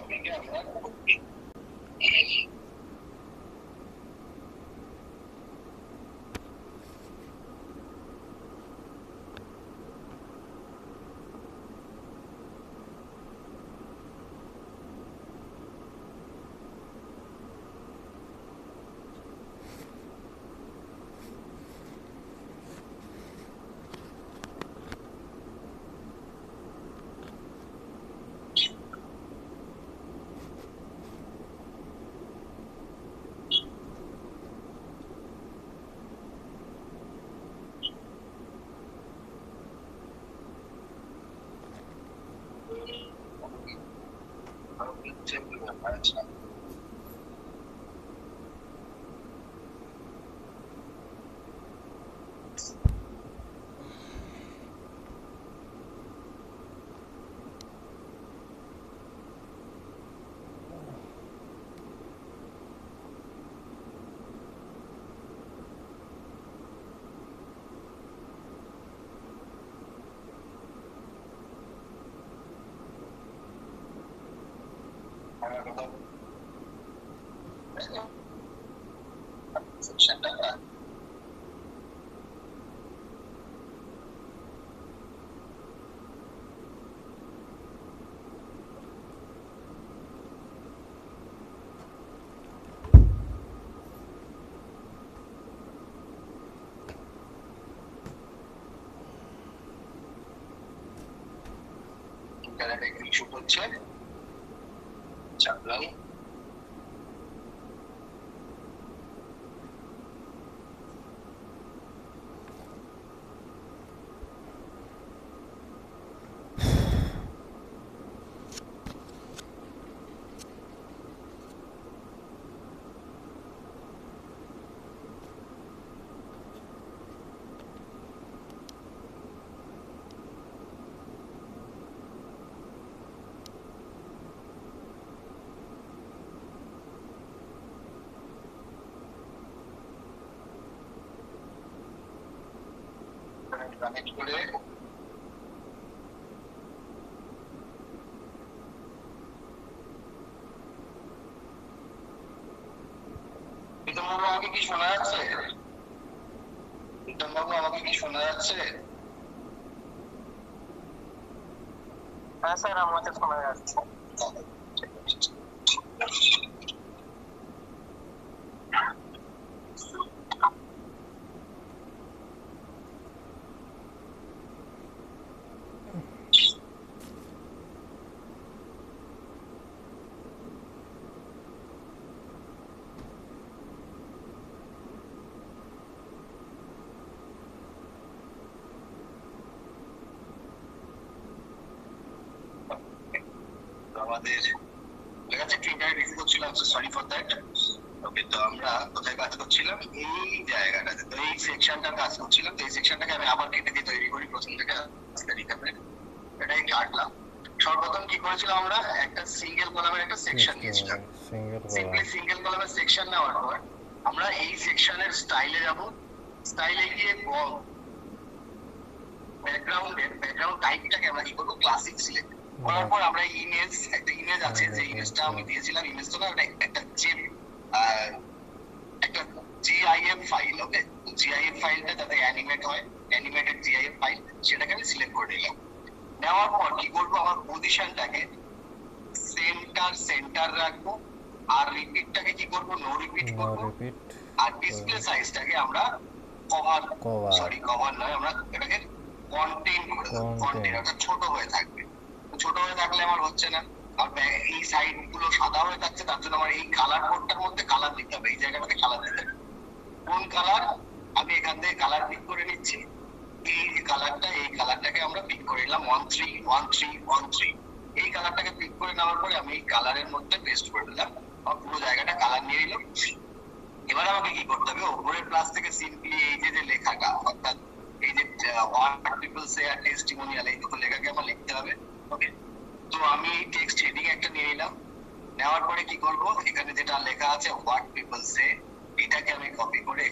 টপিকে আমরা ইন্টারনেটে একটু ইস্যু হচ্ছে, চাপলাম। কানেক্ট করে প্রীতমবাবু আমাকে কি শোনা যাচ্ছে? প্রীতমবাবু আমাকে কি শোনা যাচ্ছে? হ্যাঁ স্যার, আমাকে শোনা যাচ্ছে। আমাদের লেখাতে ট্রিগার রিভিউ করছিলাম, সরি ফর দ্যাট। ওকে, তো আমরা কোথায় কাজ করছিলাম? এই জায়গাটাতে, তো এই সেকশনটা কাজ করছিলাম। তো এই সেকশনটাকে আমি আবার কেটে দিয়ে তৈরি করি প্রথম থেকে এটাই কাটলাম। সর্বপ্রথম কি করেছিলাম আমরা? একটা সিঙ্গেল কলামের একটা সেকশন নিয়েছিলাম। সিম্পলি সিঙ্গেল কলামের সেকশন নেওয়ার পর আমরা এই সেকশনের স্টাইলে যাব। স্টাইলে গিয়ে ব্যাকগ্রাউন্ড টাইপটাকে আমরা কি করবো? ক্লাসিক সিলেক্ট করার পর আমরা একটা ইমেজ আছে, যে ইমেজটা আমি দিয়েছিলাম, ইমেজটা না একটা জিআইএফ ফাইল। ওকে, জিআইএফ ফাইলটা যাতে অ্যানিমেট হয়, অ্যানিমেটেড জিআইএফ ফাইল, সেটাকে আমি সিলেক্ট করে নিলাম। নেওয়ার পর কি করবো? আমার পজিশনটাকে সেন্টার রাখবো, আর রিপিটটাকে কি করবো? নো রিপিট করবো। আর ডিসপ্লে সাইজটাকে আমরা কভার নয়, আমরা এটাকে কন্টেন্ট করে দেবো। কন্টেন্ট অর্থাৎ ছোট হয়ে থাকবে। ছোট হয়ে থাকলে আমার হচ্ছে না, আর এই সাইড গুলো সাদা হয়ে থাকছে, তার জন্য আমার এই কালার কোডটার মধ্যে কালার দিতে হবে। এই জায়গাটাতে কালার দিতে হবে। কোন কালার? আমি এখান থেকে কালার পিক করে নিচ্ছি। এই যে কালারটা, এই কালারটাকে আমরা পিক করে নিলাম 131313। এই কালারটাকে পিক করে নেওয়ার পরে আমি এই কালারের মধ্যে পেস্ট করে দিলাম, পুরো জায়গাটা কালার নিয়ে নিলাম। এবার আমাকে কি করতে হবে? উপরের প্লাস থেকে সিম্পলি এই যে লেখাটা, অর্থাৎ এই যে হোয়াট পিপল সে আর টেস্টিমোনিয়াল, এই দুটো লেখাকে আমার লিখতে হবে। ওকে, তো আমি টেক্সট হেডিং একটা নিয়ে নিলাম। নেওয়ার পরে কি করব? এখানে যেটা লেখা আছে হোয়াট পিপল সে, এটাকে আমি কপি করে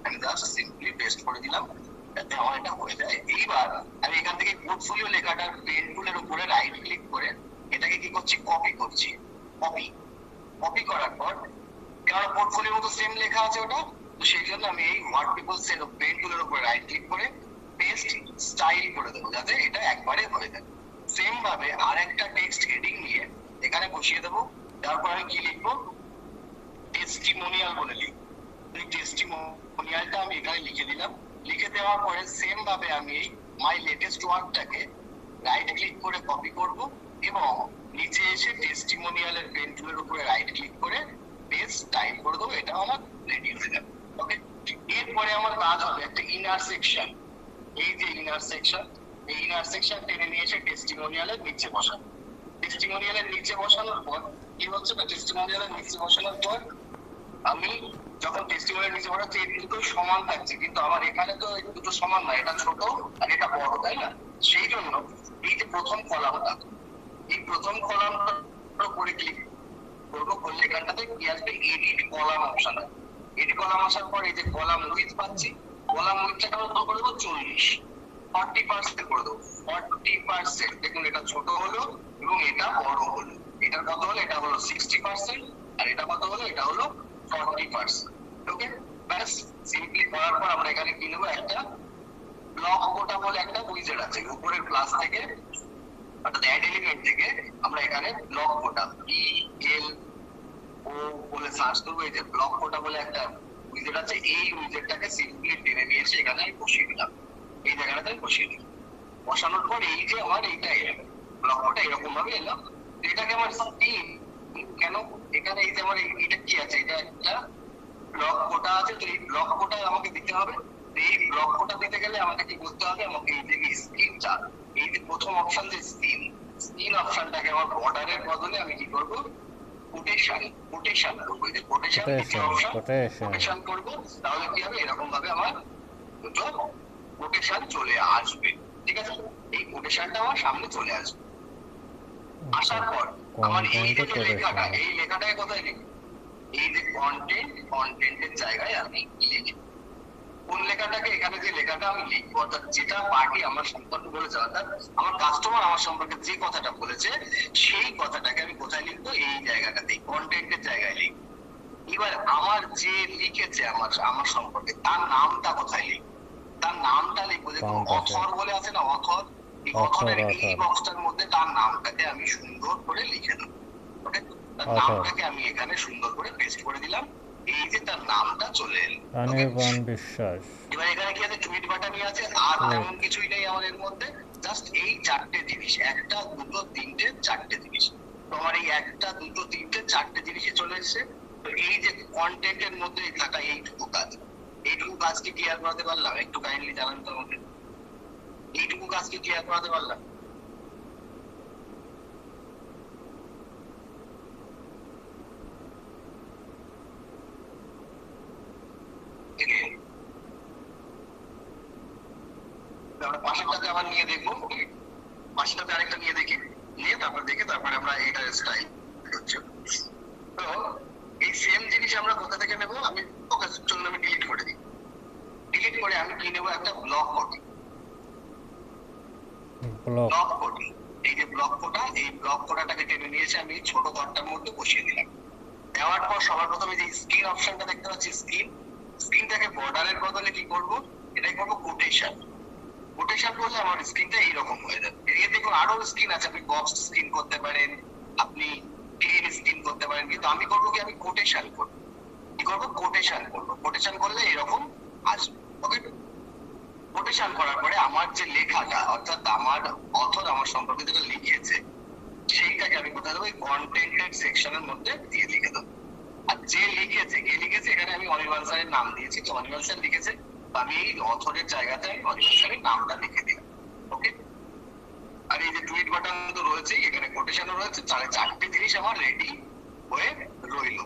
আমি জাস্ট সিম্পলি পেস্ট করে দিলাম, যাতে আমার এটা হয়ে যায়। এইবার আমি এখান থেকে পোর্টফোলিও লেখাটার পেন টুলের উপরে রাইট ক্লিক করে এটাকে কি করছি? কপি করছি। কপি কপি করার পর, কারণ পোর্টফোলিওর মতো সেম লেখা আছে ওটা, তো সেই জন্য আমি এই হোয়াট পিপল সেড পেন টুলের উপরে রাইট ক্লিক করে পেস্ট স্টাইল করে দেবো, যাতে এটা একবারে হয়ে যায়। সেম ভাবে আর একটা টেক্সট হেডিং নিয়ে এখানে বসিয়ে দেবো। তারপর আমি কি লিখবো, টেস্টিমোনিয়াল বলে লিখবো। এই টেস্টিমোনিয়ালটা আমি এখানে লিখে দিলাম। লিখে দেওয়ার পরে সেম ভাবে আমি এই মাই লেটেস্ট ওয়ার্কটাকে রাইট ক্লিক করে কপি করব এবং নিচে এসে টেস্টিমোনিয়ালের পেন টুলের উপরে রাইট ক্লিক করে পেস্ট টাইপ করে দেবো। এটা আমার রেডি হয়ে যাবে। ওকে, এরপরে আমার কাজ হবে একটা ইনার সেকশন। এই যে ইনার সেকশন, এই ইনার সেকশন টেনে নিয়ে এসে টেস্টিমোনিয়ালের নিচে বসাবো। টেস্টিমোনিয়ালের নিচে বসানোর পর কি হচ্ছে না, টেস্টিমোনিয়ালের নিচে বসানোর পর আমি যখন টেস্টিমোনিয়াল নিচে বসাচ্ছি এই দুটো সমান থাকছে, কিন্তু আমার এখানে তো এই দুটো সমান না, এটা ছোট আর এটা বড়, তাই না? সেই জন্য এই যে প্রথম কলামটা, এই প্রথম কলামটার উপরে ক্লিক করবো, করলে এখানটাতে কি আসবে, এডিট কলাম অপশন আছে। এডিট কলাম আসার পর এই যে কলাম উইথ পাচ্ছি, কলাম উইথটাকে আমরা করে দেবো 40% করে দেবো। 40%, দেখুন এটা ছোট হলো এবং এটা বড় হলো। এটার কত হলো, এটা হলো 60%, আর এটা কত হলো, এটা হলো 40%। ওকে, ব্যাস সিম্পলি করার পর আমরা এখানে কি নেবো, একটা ব্লক কোটা বলে একটা উইজেট আছে উপরের প্লাস থেকে, অর্থাৎ অ্যাড এলিমেন্ট থেকে আমরা এখানে ব্লক কোটা BL ও বলে সার্চ করবো। এই যে ব্লক কোটা বলে একটা উইজেট আছে, এই উইজেটটাকে সিম্পলি টেনে নিয়ে এসে এখানে বসিয়ে দিলাম। এই জায়গাটাতে বসিয়ে দিলাম। বসানোর পর এই যে আমার এইটা এলো, ব্লক কোটা এরকম ভাবে এলো। এটাকে আমার স্কিম কেন, এখানে এই যে আমার এটা কি আছে, এটা একটা ব্লক কোটা আছে, তো এই ব্লক কোটা আমাকে দিতে হবে। এই ব্লক কোটা দিতে গেলে আমাকে কি করতে হবে, আমাকে এই যে স্কিনটা, এই যে প্রথম অপশন যে স্কিন অপশনটাকে আমার বর্ডারের বদলে আমি কি করবো, কোটেশন করবো। এই যে কোটেশন করবো, তাহলে কি হবে, এরকম ভাবে আমার দুটো কোটেশন চলে আসবে। ঠিক আছে, এই কোটেশনটা আমার সামনে চলে আসবে। আসার পর আমার এই যে লেখাটা, এই লেখাটাকে কোথায় লিখবো, এই যে কন্টেন্টের জায়গায় আমি লিখি। কোন লেখাটাকে, এখানে যে লেখাটা আমি লিখবো, অর্থাৎ যেটা পার্টি আমার সম্পর্কে বলেছে, অর্থাৎ আমার কাস্টমার আমার সম্পর্কে যে কথাটা বলেছে, সেই কথাটাকে আমি কোথায় লিখবো, এই জায়গাটাতে কন্টেন্টের জায়গায় লিখবো। এবার আমার যে লিখেছে আমার সম্পর্কে, তার নামটা কোথায় লিখবো, তার নামটা লিখবো। দেখুন অথর বলে আছে না, অথর, এই অথরের এই বক্সটার মধ্যে তার নামটাকে আমি সুন্দর করে লিখে দেবো। ওকে, তার নামটাকে আমি এখানে সুন্দর করে পেস্ট করে দিলাম। এই যে তার নামটা চলে এলো, অনির্বাণ বিশ্বাস। এবার এখানে কি আছে, টুইট বাটনই আছে, আর তেমন কিছুই নেই আমাদের মধ্যে, জাস্ট এই চারটে জিনিস, একটা দুটো তিনটে চারটে জিনিস। তো আমার এই একটা দুটো তিনটে চারটে জিনিসে চলে এসেছে। তো এই যে কন্টেন্টের মধ্যে থাকা এইটুকু কাজ কি ক্লিয়ার করাতে পারলাম? একটু কাইন্ডলি জানান তো আমাকে, এইটুকু কাজ কি ক্লিয়ার করাতে পারলাম? পাশেরটাতে আবার নিয়ে দেখবো, পাশেরটাতে আরেকটা নিয়ে দেখি, নিয়ে তারপরে আমরা এইটা স্টাইল হচ্ছে। তো এই সেম জিনিস আমরা কোথা থেকে নেবো, আমি ফোকাসের জন্য আমি ডিলিট করে দিই। ডিলিট করে আমি কি নেবো, একটা ব্লক কোড। এই যে ব্লক কোটা, এই ব্লক কোটাটাকে টেনে নিয়ে এসে আমি ছোট ঘরটার মধ্যে বসিয়ে দিলাম। দেওয়ার পর সবার প্রথমে যে স্ক্রিন অপশনটা দেখতে পাচ্ছি, স্ক্রিনটাকে বর্ডারের বদলে কি করবো, এটাই করবো কোটেশন করলে আমার স্ক্রিনটা এইরকম হয়ে যাবে। এর দেখুন আরো স্ক্রিন আছে, আপনি বক্স স্ক্রিন করতে পারেন, আপনি প্লেন স্ক্রিন করতে পারেন, কিন্তু আমি করবো কি, আমি কোটেশন করবো। কি করবো, কোটেশন করলে এরকম আসবে। ওকে, কোটেশন করার পরে আমার যে লেখাটা, অর্থাৎ আমার অথর আমার সম্পর্কে যেটা লিখেছে, সেইটাকে আমি কোথায় দেবো, কন্টেন্টের সেকশনের মধ্যে দিয়ে লিখে দেবো। আর যে লিখেছে এখানে আমি অনির্বাণ স্যারের নাম দিয়েছি, তো অনির্বাণ স্যার লিখেছে, আমি এই অথরের জায়গাতে অনির্বাণ স্যারের নামটা লিখে দিলাম। ওকে, আর এই যে টুইট বাটন তো রয়েছে, এখানে কোটেশনও রয়েছে, তাহলে চারটে জিনিস আমার রেডি হয়ে রইলো।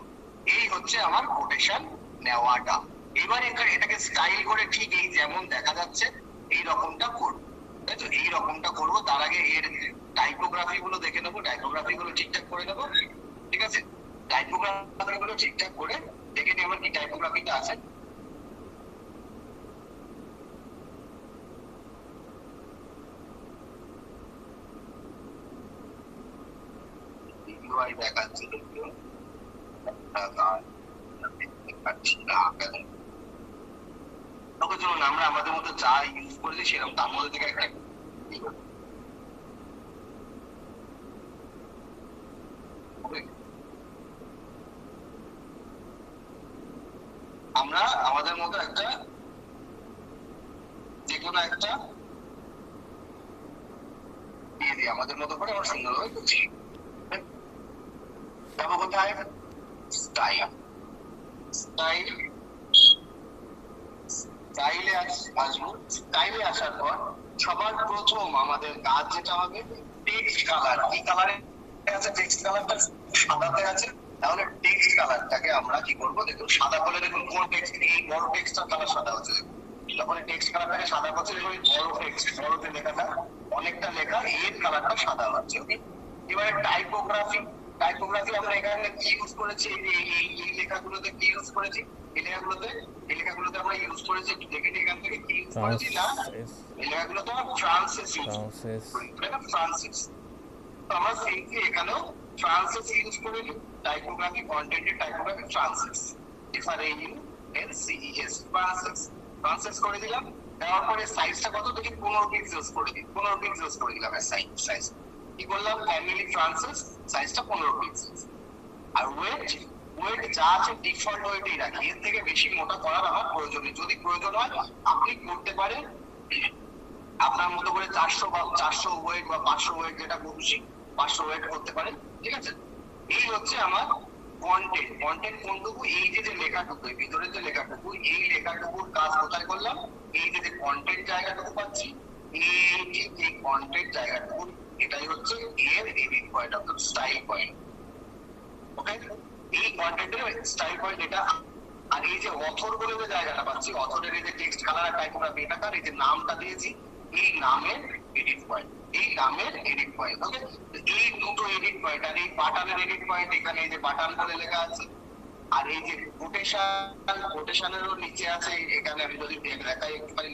এই হচ্ছে আমার কোটেশন নেওয়াটা। এবার এটাকে স্টাইল করে ঠিক এই যেমন দেখা যাচ্ছে এই রকমটা করবো, তাই তো? এই রকমটা করবো। তার আগে এর টাইপোগ্রাফি গুলো দেখে নেবো, টাইপোগ্রাফি গুলো ঠিকঠাক করে নেবো। ঠিক আছে, টাইপোগ্রাফি গুলো ঠিকঠাক করে দেখে নিই আমার কি টাইপোগ্রাফিটা আছে। পুরোই দেখাচ্ছে দেখুন দেখতে পাচ্ছি না ওকে চলুন আমরা আমাদের মতো যা ইউজ করেছি সেরকম তার মধ্যে থেকে একটা আমরা আমাদের মতো একটা যে কোনো একটা দিয়ে দিই আমাদের মতো করে আমরা সুন্দরভাবে করছি যাবো কোথায় স্টাইল স্টাইল স্টাইলে আসবো স্টাইলে আসার পর সবার প্রথম আমাদের কাজ যেটা হবে টেক্সট কালার কি কালারে আছে টেক্সট কালারটা সাদাতে আছে তাহলে টেক্সট কালারটাকে আমরা কি করবো দেখুন সাদা বলে দেখুন কোন টেক্সট এই বড় টেক্সটটার কালার সাদা হচ্ছে যখন টেক্সট কালারটাকে সাদা করছে দেখুন বড় টেক্সট বড়তে লেখাটা অনেকটা লেখা এর কালারটা সাদা হচ্ছে ওকে এবারে টাইপোগ্রাফি টাইপোগ্রাফি আমরা এখানে কি ইউজ করেছি এই লেখাগুলোতে কি ইউজ করেছি এই লেখাগুলোতে আমরা ইউজ করেছি একটু দেখে নিই এখান থেকে কি ইউজ করেছি না এই লেখাগুলোতে আমরা ফ্রান্সিস ইউজ করি ফ্রান্সিস তো আমরা সেইটি এখানেও ফ্রান্সিস ইউজ করে নিই টাইপোগ্রাফি কন্টেন্টের typography Francis FRANCIS Francis Francis করে দিলাম দেওয়ার পরে সাইজটা কত দেখি 15 পিক্সেলস করে দিই 15 পিক্সেলস করে দিলাম সাইজ কি করলাম ফ্যামিলি ফ্রান্সিস সাইজটা 15 পিক্সেলস আর ওয়েট যা আছে ডিফল্ট ওয়েটই রাখি এর থেকে বেশি মোটা করার আমার প্রয়োজন নেই যদি প্রয়োজন হয় আপনি করতে পারেন আপনার মতো করে 400 বা 400 ওয়েট বা 500 ওয়েট যেটা খুশি 500 ওয়েট করতে পারেন ঠিক আছে এই হচ্ছে আমার কন্টেন্ট কোনটুকু এই যে লেখাটুকু ভিতরে যে লেখাটুকু এই লেখাটুকুর কাজ কোথায় করলাম এই যে কন্টেন্ট জায়গাটুকু পাচ্ছি এই কন্টেন্ট জায়গাটুকু এটাই হচ্ছে এর এডিট পয়েন্ট অর্থাৎ স্টাইল পয়েন্ট ওকে এই কন্টেন্টের স্টাইল পয়েন্ট এটা আর এই যে অথর বলে যে জায়গাটা পাচ্ছি অথরের এই যে টেক্সট কালার টাইপোগ্রাফি এটা কার এই যে নামটা দিয়েছি এই নামের এডিট পয়েন্ট ওকে এই দুটো এডিট পয়েন্ট আর এই বাটনের এডিট পয়েন্ট এখানে এই যে বাটন বলে লেখা আছে আর এই যে কোটেশনেরও নিচে আছে এখানে আমি যদি দেখাই একটুখানি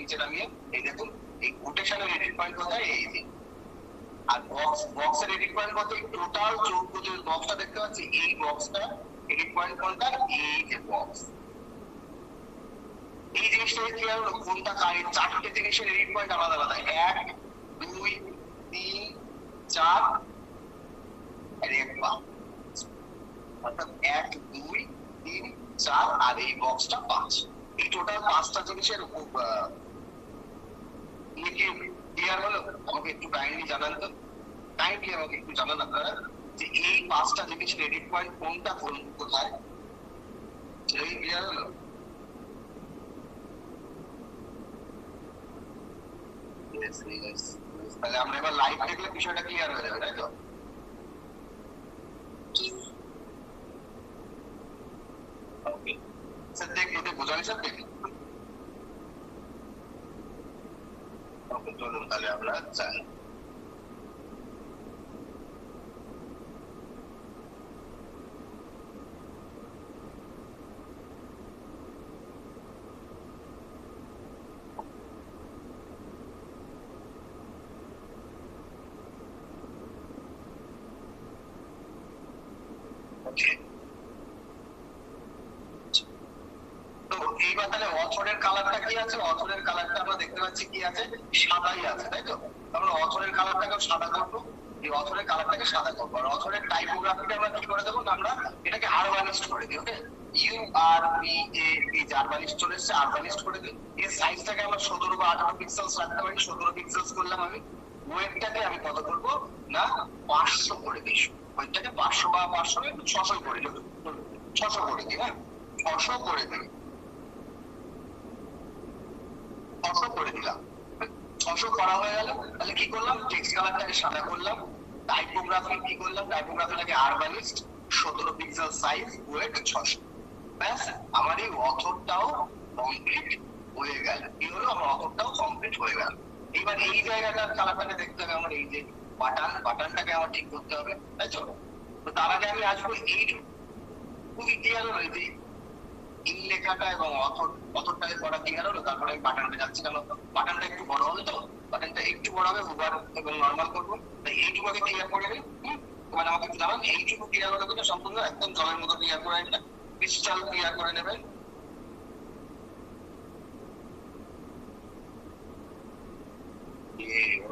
নিচে নামিয়ে এই দেখুন এই কোটেশনের এডিট পয়েন্ট কোথায় এই যে আর বক্সের এডিট পয়েন্ট কত টোটাল 14 যে বক্সটা দেখতে পাচ্ছি এই বক্সটা এডিট পয়েন্ট কোনটা এই যে বক্স এই জিনিসটা কি হলো কোনটা কারের চারটে জিনিসের এডিট পয়েন্ট আলাদা আলাদা 1 2 3 4 আর 5 অর্থাৎ 1 2 3 4 আর এই বক্সটা 5 এই টোটাল 5টা জিনিসের ক্লিয়ার হলো আমাকে একটু কাইন্ডলি জানান তো কাইন্ডলি আমাকে একটু জানান আপনারা যে এই 5টা জিনিসের এডিট পয়েন্ট কোনটা কোথায় এই ক্লিয়ার হলো তাহলে আমরা এবার লাইভ দেখলে বিষয়টা ক্লিয়ার হয়ে যাবে তাই তো ওকে স্যার দেখতে বোঝালি স্যার দেখি ওকে চলুন তাহলে আমরা যাই এইবার তাহলে অথরের কালারটা কি আছে অথরের কালারটা আমরা দেখতে পাচ্ছি কি আছে সাদাই আছে তাই তো আমরা অথরের কালারটাকে সাদা করবো এই অথরের কালারটাকে সাদা করবো আর অথরের টাইপোগ্রাফিটা আমরা কি করে দেবো আমরা এটাকে আরবানিস্ট করে দিই ওকে আরবানিস্ট চলে এসছে আরবানিস্ট করে দিই এর সাইজটাকে আমরা 17 বা 18 পিক্সেলস রাখতে পারি 17 পিক্সেলস করলাম আমি ওয়েটটাকে আমি কত করবো না 500 করে দিই ওয়েটটাকে 500 বা 500 600 করে দিই 600 করে দিই হ্যাঁ 600 করে দিই 600 করে দিলাম 600 করা হয়ে গেল তাহলে কি করলাম টেক্সট কালারটাকে সাদা করলাম টাইপোগ্রাফি কি করলাম টাইপোগ্রাফিটাকে আরবানিস্ট 17 পিক্সেল সাইজ ওয়েট 600 ব্যাস আমার এই অথরটাও কমপ্লিট হয়ে গেল কি হলো আমার অথরটাও কমপ্লিট হয়ে গেল এবার এই জায়গাটার কালারটাকে দেখতে হবে আমার এই যে বাটনটাকে আমার ঠিক করতে হবে তাই তো তার আগে আমি আসবো এই খুবই ক্লিয়ার হলো এই যে এই লেখাটা এবং অথরটাকে করা ক্লিয়ার হলো তারপরে আমি বাটনটা যাচ্ছি কেন বাটনটা একটু বড় হবে তো বাটনটা একটু বড় হবে ওভার এবং নর্মাল করবো তাই এইটুকুকে ক্লিয়ার করে নিই মানে আমাকে একটু জানান এইটুকু ক্লিয়ার করে দেবেন, সম্পূর্ণ একদম জলের মতো ক্লিয়ার করে নেবেন, ক্রিস্টাল ক্লিয়ার করে নেবেন।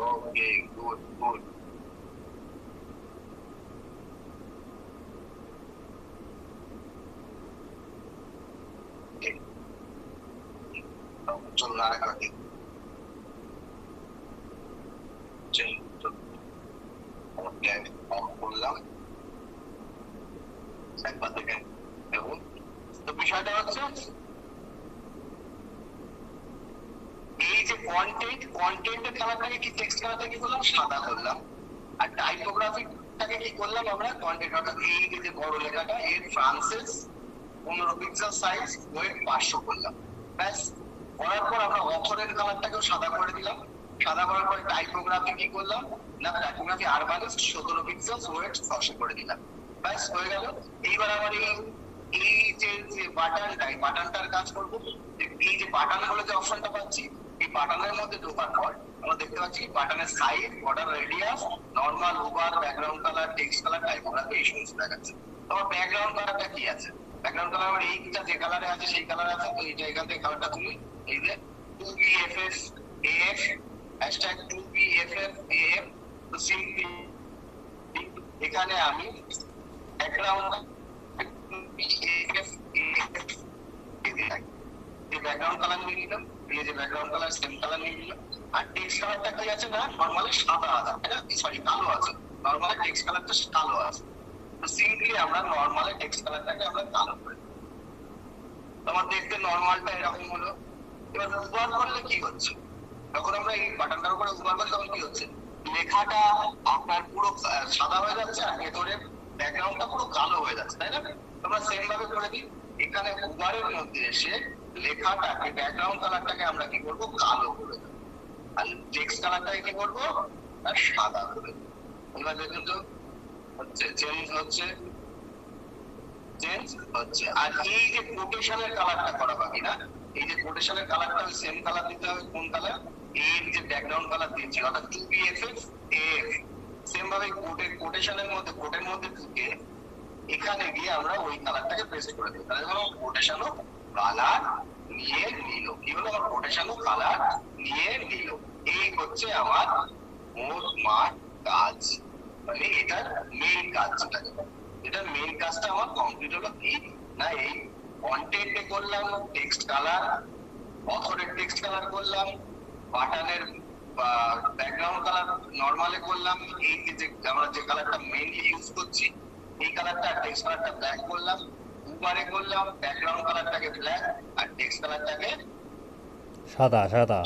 ওকে, গুড গুড। চলুন আর একটা দিন। করলাম একবার দেখেন। দেখুন তো বিষয়টা হচ্ছে এই যে কন্টেন্টের কালারটাকে কি টেক্সট কালারটা কি করলাম, সাদা করলাম। আর টাইপোগ্রাফিটাকে কি করলাম আমরা, কন্টেন্ট অর্থাৎ এই যে বড় লেখাটা এর ফ্রান্সেস 15 পিক্সেল সাইজ, ওয়েট 500 করলাম। ব্যাস, করার পর আমরা অথরের কালারটাকেও সাদা করে দিলাম। সাদা করার পর টাইপোগ্রাফি কি করলাম না, টাইপোগ্রাফি আরবানিস্ট 17 পিক্সেল, ওয়েট 600 করে দিলাম। ব্যাস হয়ে গেল। এইবার আমার এই যে বাটনটার কাজ করবো। এই যে বাটন গুলো যে অপশনটা পাচ্ছি, এই বাটনের মধ্যে ঢোকার পর আমরা দেখতে পাচ্ছি বাটনের size, border, radius, normal, over, background colour, text colour, typography, এই সমস্ত দেখাচ্ছে। তোমার ব্যাকগ্রাউন্ড কালারটা কি আছে, ব্যাকগ্রাউন্ড কালার আমার এইটা যে কালারে আছে সেই কালার আছে। তো এইটা এখান থেকে কালারটা তুমি এই যে 2BFFAF #2BFFAF, তো সিম্পলি এখানে আমি ব্যাকগ্রাউন্ড ব্যাকগ্রাউন্ড কালার নিয়ে নিলাম, এই যে ব্যাকগ্রাউন্ড কালার সেম কালার নিয়ে নিলাম। আর টেক্সট কালারটা কি আছে না, নরমালি সাদা আছে, সরি কালো আছে। নরমালি টেক্সট কালারটা কালো আছে। তো সিম্পলি আমরা নরমালি টেক্সট কালারটাকে আমরা কালো করে দিই। তোমার দেখতে নরমালটা এরকম হলো। এবার উবার করলে কি হচ্ছে, যখন আমরা এই বাটনটার উপরে উবার করি তখন কি হচ্ছে, লেখাটা আপনার পুরো সাদা হয়ে যাচ্ছে আর ভেতরের ব্যাকগ্রাউন্ডটা পুরো কালো হয়ে যাচ্ছে, তাই না? তোমরা সেম ভাবে করে দিই। এখানে উবারের মধ্যে এসে লেখাটাকে ব্যাকগ্রাউন্ড কালারটাকে আমরা কি করবো, কালো করে দেবো। আর টেক্সট কালারটাকে কি করবো, সাদা করে দেবো। এবার দেখুন তো হচ্ছে চেঞ্জ হচ্ছে। আর এই যে কোটেশনের কালারটা করা বাকি না, এই যে কোটেশনের কালারটা সেম কালার দিতে হবে। কোন কালার, এর যে ব্যাকগ্রাউন্ড কালার দিয়েছি অর্থাৎ 2BFFAF, সেম ভাবে কোটেশনের মধ্যে কোটের মধ্যে ঢুকে এখানে গিয়ে আমরা ওই কালারটাকে পেস্ট করে দিই। তাহলে ধরো কোটেশনও কালার নিয়ে নিল। কি হলো, আমার কোটেশনও কালার নিয়ে নিল। এই হচ্ছে আমার মোট কাজ, মানে এটার মেইন কাজ। এটার মেইন কাজটা আমার কমপ্লিট হলো। কি না, এই কন্টেন্টে করলাম টেক্সট কালার, অথরের টেক্সট কালার করলাম, বাটনের ব্যাকগ্রাউন্ড কালার নরমালে করলাম, এই যে আমরা যে কালারটা মেইনলি ইউজ করছি এই কালারটা, টেক্সট কালারটা ব্ল্যাক করলাম। উবারে করলাম ব্যাকগ্রাউন্ড কালারটাকে ব্ল্যাক আর টেক্সট কালারটাকে সাদা সাদা।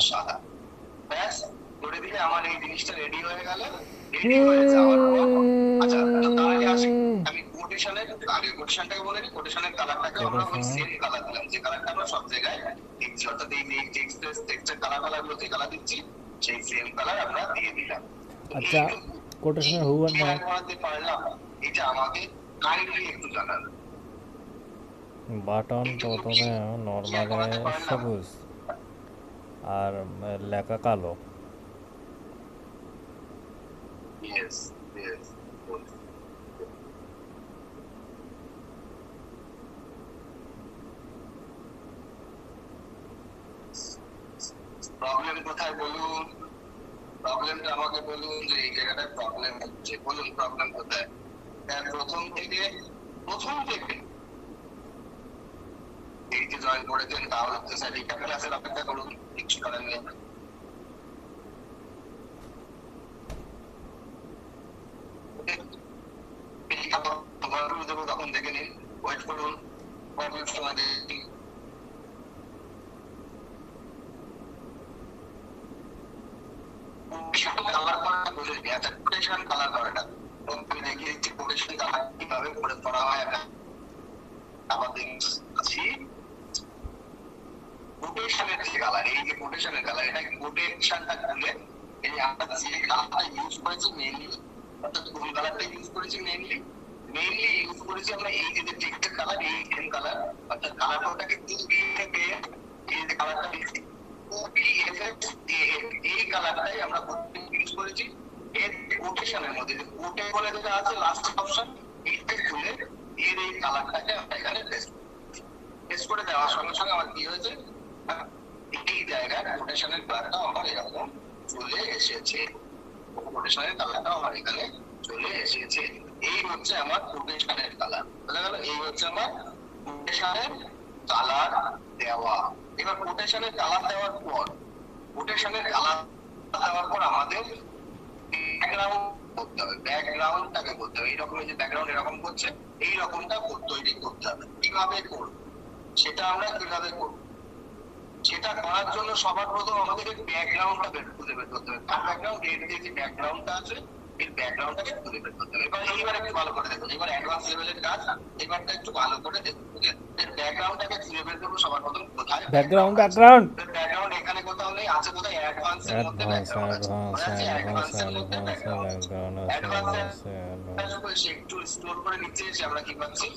ব্যাস করে দিলে আমার এই জিনিসটা রেডি হয়ে গেল। রেডি হয়ে যাওয়ার পর আচ্ছা, তো তাহলে আসি আমি কোটেশনটাকে বলে দিই। কোটেশনের কালারটাকে আমরা ওই সেম কালার দিলাম যে কালারটা আমরা সব জায়গায় দিচ্ছি, অর্থাৎ এই টেক্সটের কালারগুলো যে কালার দিচ্ছি সেই সেম কালার আমরা দিয়ে দিলাম। আচ্ছা, কোটেশনের হুবহু না করাতে পারলাম, এটা আমাকে কাইন্ডলি একটু জানান। বাটন প্রথমে নর্মালে সবুজ আর লেখা কালো। Yes, yes. প্রবলেম কোথায় বলুন, প্রবলেমটা আমাকে বলুন যে এই জায়গাটায় প্রবলেম হচ্ছে, বলুন প্রবলেম কোথায়। প্রথম থেকে এই যে জয়েন করেছেন তাহলে তো স্যার এটা ক্লাসের অপেক্ষা করুন, কিছু করার নেই। তখন দেখে নিন, ওয়েট করুন, প্রবলেম সময় দেখি। কালার করাটা বলে দিই, আচ্ছা কোটেশন কালার করাটা আমি দেখিয়ে দিচ্ছি। কোটেশন কালার কিভাবে করে করা হয় আমাদের কোটেশনের যে কালার, এই যে কোটেশনের কালার, এটা কোটেশনটা খুলে এই আমরা যে কালারটা ইউজ করেছি মেইনলি, অর্থাৎ কোন কালারটা ইউজ করেছি মেইনলি ইউজ করেছি আমরা এই যে টেক্সটের কালার, এই সেম কালার, অর্থাৎ কালারটাকে 2BFF, এই যে কালারটা দিয়েছি 2BFF, এই কালারটাই আমরা ইউজ করেছি। এর কোটেশনের মধ্যে যে কোটে বলে যেটা আছে লাস্ট অপশন, এইটা খুলে এর এই কালারটাকে আমরা এখানে পেস্ট করে দেওয়ার সঙ্গে সঙ্গে আমার কি হয়েছে, এই জায়গায় কোটেশনের কালারটা আমার এরকম চলে এসেছে। কোটেশনের কালারটা আমার এখানে চলে এসেছে। এই হচ্ছে আমার কোটেশনের কালার। বুঝা গেল? এই হচ্ছে আমার কোটেশনের কালার দেওয়া। এবার কোটেশনের কালার দেওয়ার পর আমাদের ব্যাকগ্রাউন্ড করতে হবে। ব্যাকগ্রাউন্ডটাকে করতে হবে এইরকম, যে ব্যাকগ্রাউন্ড এরকম করছে এই রকমটা তৈরি করতে হবে। কিভাবে করব সেটা আমরা কিভাবে করব সেটা করার জন্য সবার প্রথম আমাদের ব্যাকগ্রাউন্ডটা খুঁজে বের করতে হবে। তার ব্যাকগ্রাউন্ড এর যে ব্যাকগ্রাউন্ডটা আছে এই ব্যাকগ্রাউন্ডটাকে খুঁজে বের করতে হবে। এইবার একটু ভালো করে দেখুন, এবার অ্যাডভান্স লেভেলের কাজ। এবারটা একটু ভালো করে দেখুন। এর ব্যাকগ্রাউন্ডটাকে খুঁজে বের করব সবার প্রথম কোথায় ব্যাকগ্রাউন্ড ব্যাকগ্রাউন্ড এখানে কোথাও নেই, আছে কোথায় অ্যাডভান্স এর মধ্যে ব্যাকগ্রাউন্ড আছে। অ্যাডভান্সের মধ্যে ব্যাকগ্রাউন্ড আছে। অ্যাডভান্সে একটু স্ক্রল করে নিচে এসে আমরা কি পাচ্ছি,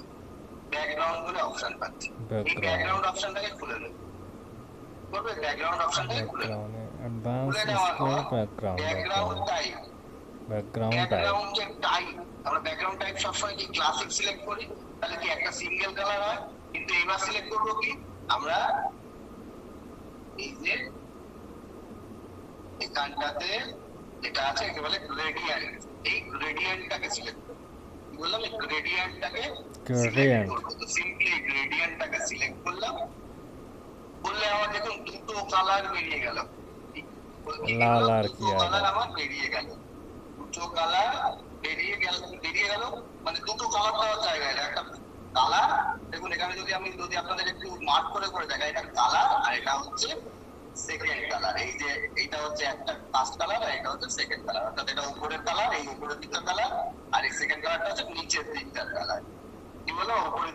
ব্যাকগ্রাউন্ড বলে অপশন পাচ্ছি। এই ব্যাকগ্রাউন্ড অপশনটাকে খুলে নেব। করবে ব্যাকগ্রাউন্ড অপশনটাকে খুলে নেব। Advance background type. ব্যাকগ্রাউন্ডের টাইপ, আমরা ব্যাকগ্রাউন্ড টাইপ সবসময় কি ক্লাসিক সিলেক্ট করি, তাহলে কি একটা সিঙ্গেল কালার হয়। কিন্তু এবার সিলেক্ট করব কি আমরা, এই যে এখানটাতে যেটা আছে একে বলে গ্রেডিয়েন্ট। এই গ্রেডিয়েন্টটাকে সিলেক্ট করব। কি বললাম, এই গ্রেডিয়েন্টটাকে সিলেক্ট করব। তো সিম্পলি গ্রেডিয়েন্টটাকে সিলেক্ট করলাম, বললে আমার দেখুন দুটো কালার বেরিয়ে গেল। লাল আর কি কালার আমার বেরিয়ে গেল, দুটো কালার বেরিয়ে গেল। মানে দুটো কালার দেওয়ার জায়গায় একটা কালার। দেখুন এখানে যদি আপনাদের একটু মার্ক করে দেখাই, এটা কালার আর এটা হচ্ছে সেকেন্ড কালার। এই যে এইটা হচ্ছে একটা ফার্স্ট কালার আর এটা হচ্ছে সেকেন্ড কালার। অর্থাৎ এটা উপরের কালার, এই উপরের দিকটার কালার, আর এই সেকেন্ড কালারটা হচ্ছে নিচের দিকটার কালার। কি বলো, উপরের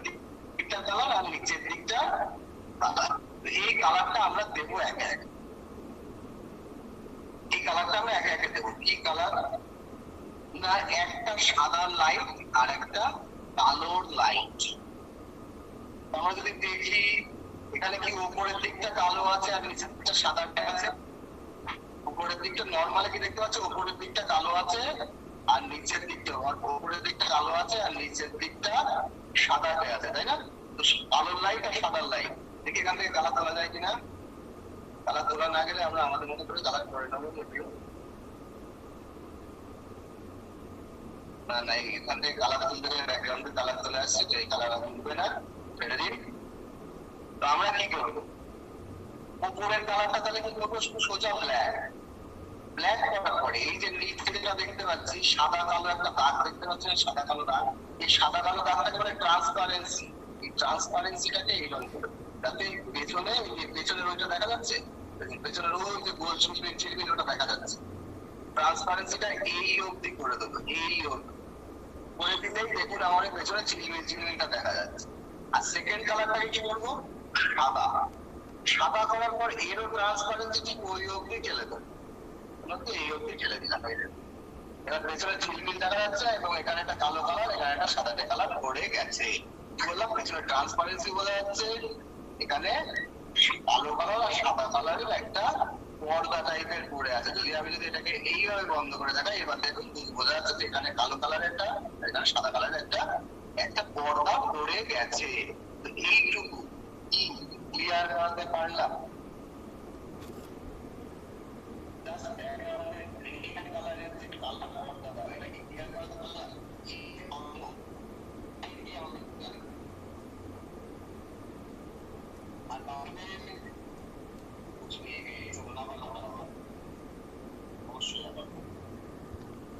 দিকটার কালার আর নিচের দিকটা কালার। এই কালারটা আমরা দেবো একে একে। এই কালারটা আমরা একে একে দেবো। কি কালার না, একটা সাদা লাইট আর একটা কালোর লাইট। আমরা যদি দেখি এখানে কি উপরের দিকটা কালো আছে আর নিচের দিকটা সাদা আছে। উপরের দিকটা নরমালি কি দেখতে পাচ্ছ, উপরের দিকটা কালো আছে আর নিচের দিকটা কালো আছে আর নিচের দিকটা সাদা আছে, তাই না? তো কালোর লাইট আর সাদার লাইট দেখি এখান থেকে কালার তোলা যায় কিনা। কালার তোলা না গেলে আমরা আমাদের মতো করে কালার করে নেবো। না, এখান থেকে কালার তুলতে গেলে ব্যাকগ্রাউন্ডে কালার চলে আসছে, যে এই কালার আমি উঠবে না, ছেড়ে দিন। তো আমরা কি করবো, উপরের কালারটা তাহলে কি করবো, সোজা ব্ল্যাক করার পরে এই যে নিচে যেটা দেখতে পাচ্ছি সাদা কালো একটা দাগ দেখতে পাচ্ছেন, সাদা কালো দাগ। এই সাদা কালো দাগটাকে বলে ট্রান্সপারেন্সি। এই ট্রান্সপারেন্সিটাকে এইরকম করে, যাতে পেছনের ওইটা দেখা যাচ্ছে, পেছনের ওই যে গোল চিরবির ওটা দেখা যাচ্ছে। ট্রান্সপারেন্সিটা এই অবধি করে দেবো, এই অবধি করে দিলেই দেখুন আমার পেছনে চিরবিরটা দেখা যাচ্ছে। আর সেকেন্ড কালারটাকে কি করবো, সাদা করার পর এরও ট্রান্সপারেন্সি ঠিক ওই অবধি ঠেলে দেবো, এই অবধি ঠেলে দিলাম। এবার পেছনে ঝিলমিল দেখা যাচ্ছে এবং এখানে একটা কালো কালার, এখানে একটা সাদাটে কালার পড়ে গেছে। কি বললাম, পেছনে ট্রান্সপারেন্সি বোঝা যাচ্ছে, এখানে কালো কালার আর সাদা কালারের একটা পর্দা টাইপের পড়ে আছে। যদি এটাকে এইভাবে বন্ধ করে দেখাই, এবার দেখুন বোঝা যাচ্ছে যে এখানে কালো কালার একটা, এখানে সাদা কালারের একটা পর্দা পড়ে গেছে। তো এইটুকু কি ক্লিয়ার করতে পারলাম?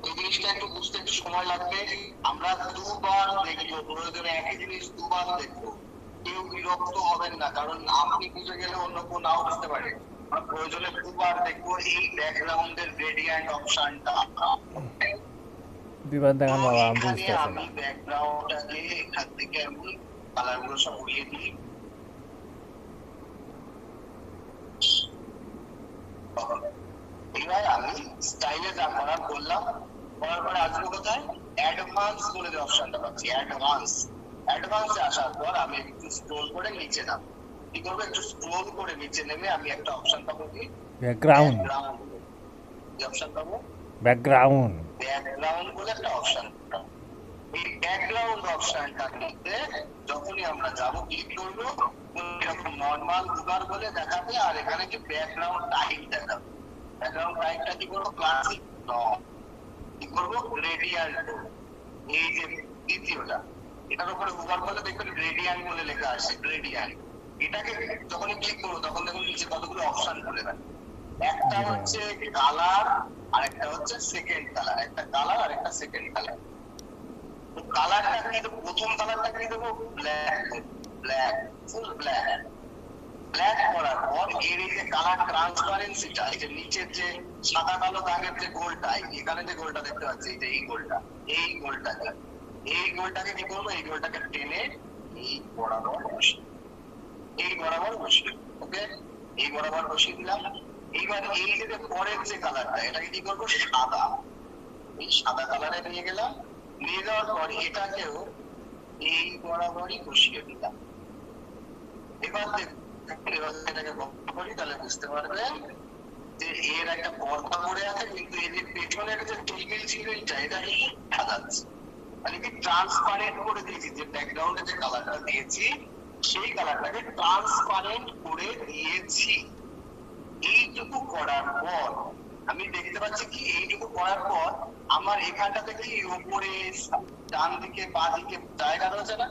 এই জিনিসটা একটু বুঝতে একটু সময় লাগবে। আমরা দুবার দেখবো, প্রয়োজনে একই জিনিস দুবার দেখবো। কেউ বিরক্ত হবেন না, কারণ আপনি বুঝে গেলে অন্য কেউ নাও বুঝতে পারে। আমরা প্রয়োজনে দুবার দেখবো এই ব্যাকগ্রাউন্ডের গ্রেডিয়েন্ট অপশনটা। দুইবার দেখান বাবা, আমি বুঝতেছি না। আমি ব্যাকগ্রাউন্ডটাকে এখান থেকে আমি কালারগুলো সব উড়িয়ে দিই। এবার আমি স্টাইলে যা করার করলাম, করার পরে আসবো কোথায়, অ্যাডভান্স বলে যে অপশনটা পাচ্ছি, অ্যাডভান্সে আসার পর আমি একটু স্ক্রল করে নিচে নাম, কি করবো, একটু স্ক্রল করে নিচে নেমে আমি একটা অপশন পাবো, কি ব্যাকগ্রাউন্ড অপশন পাবো, ব্যাকগ্রাউন্ড। ব্যাকগ্রাউন্ড বলে একটা অপশন, এই ব্যাকগ্রাউন্ড অপশনটার মধ্যে যখনই আমরা যাব ক্লিক করবো এরকম নর্মাল গুগার বলে দেখাবে, আর এখানে কি ব্যাকগ্রাউন্ড টাইপ দেখাবে। ব্যাকগ্রাউন্ড টাইপটা কি করবো, ক্লাসিক কি করবো, গ্রেডিয়েন্ট। এই যে দ্বিতীয়টা, এটার উপরে গুগার বলে দেখবেন গ্রেডিয়েন্ট বলে লেখা আছে, গ্রেডিয়েন্ট। এটাকে যখনই ক্লিক করবো তখন দেখুন নিচে কতগুলো অপশন খুলে দেয়। একটা হচ্ছে কালার আর একটা হচ্ছে সেকেন্ড কালার, একটা কালার আর একটা সেকেন্ড কালার। তো কালারটা কি দেবো, প্রথম কালারটা কি দেবো, black, black, full black. Black করার পর এর এই যে কালার ট্রান্সপারেন্সিটা, এই যে নিচের যে সাদা কালো দাগের যে গোলটা, এখানে যে গোলটা দেখতে পাচ্ছি, এই যে এই গোলটা, এই গোলটাকে কি করবো, এই গোলটাকে টেনে এই বরাবর বসিয়ে, এই বরাবর বসিয়ে, ওকে, এই বরাবর বসিয়ে দিলাম। এইবার এই যে পরের যে কালারটা, এটাকে কি করবো, সাদা, এই সাদা কালারে নিয়ে গেলাম। নিয়ে যাওয়ার পর এটাকেও এই বরাবরই বসিয়ে দিলাম। এবার এটাকে বন্ধ করি, তাহলে বুঝতে পারবেন যে এর একটা পর্দা পড়ে আছে, কিন্তু এর যে পেছনের যে টেবিল ছিল এটা কিন্তু দেখা যাচ্ছে, মানে কি ট্রান্সপারেন্ট করে দিয়েছি। যে ব্যাকগ্রাউন্ডে যে কালারটা দিয়েছি সেই কালারটাকে ট্রান্সপারেন্ট করে দিয়েছি। এইটুকু করার পর আমি দেখতে পাচ্ছি কি, এইটুকু করার পর আমার এখানটাতে কি উপরে ডান দিকে বা দিকে জায়গা রয়েছে না,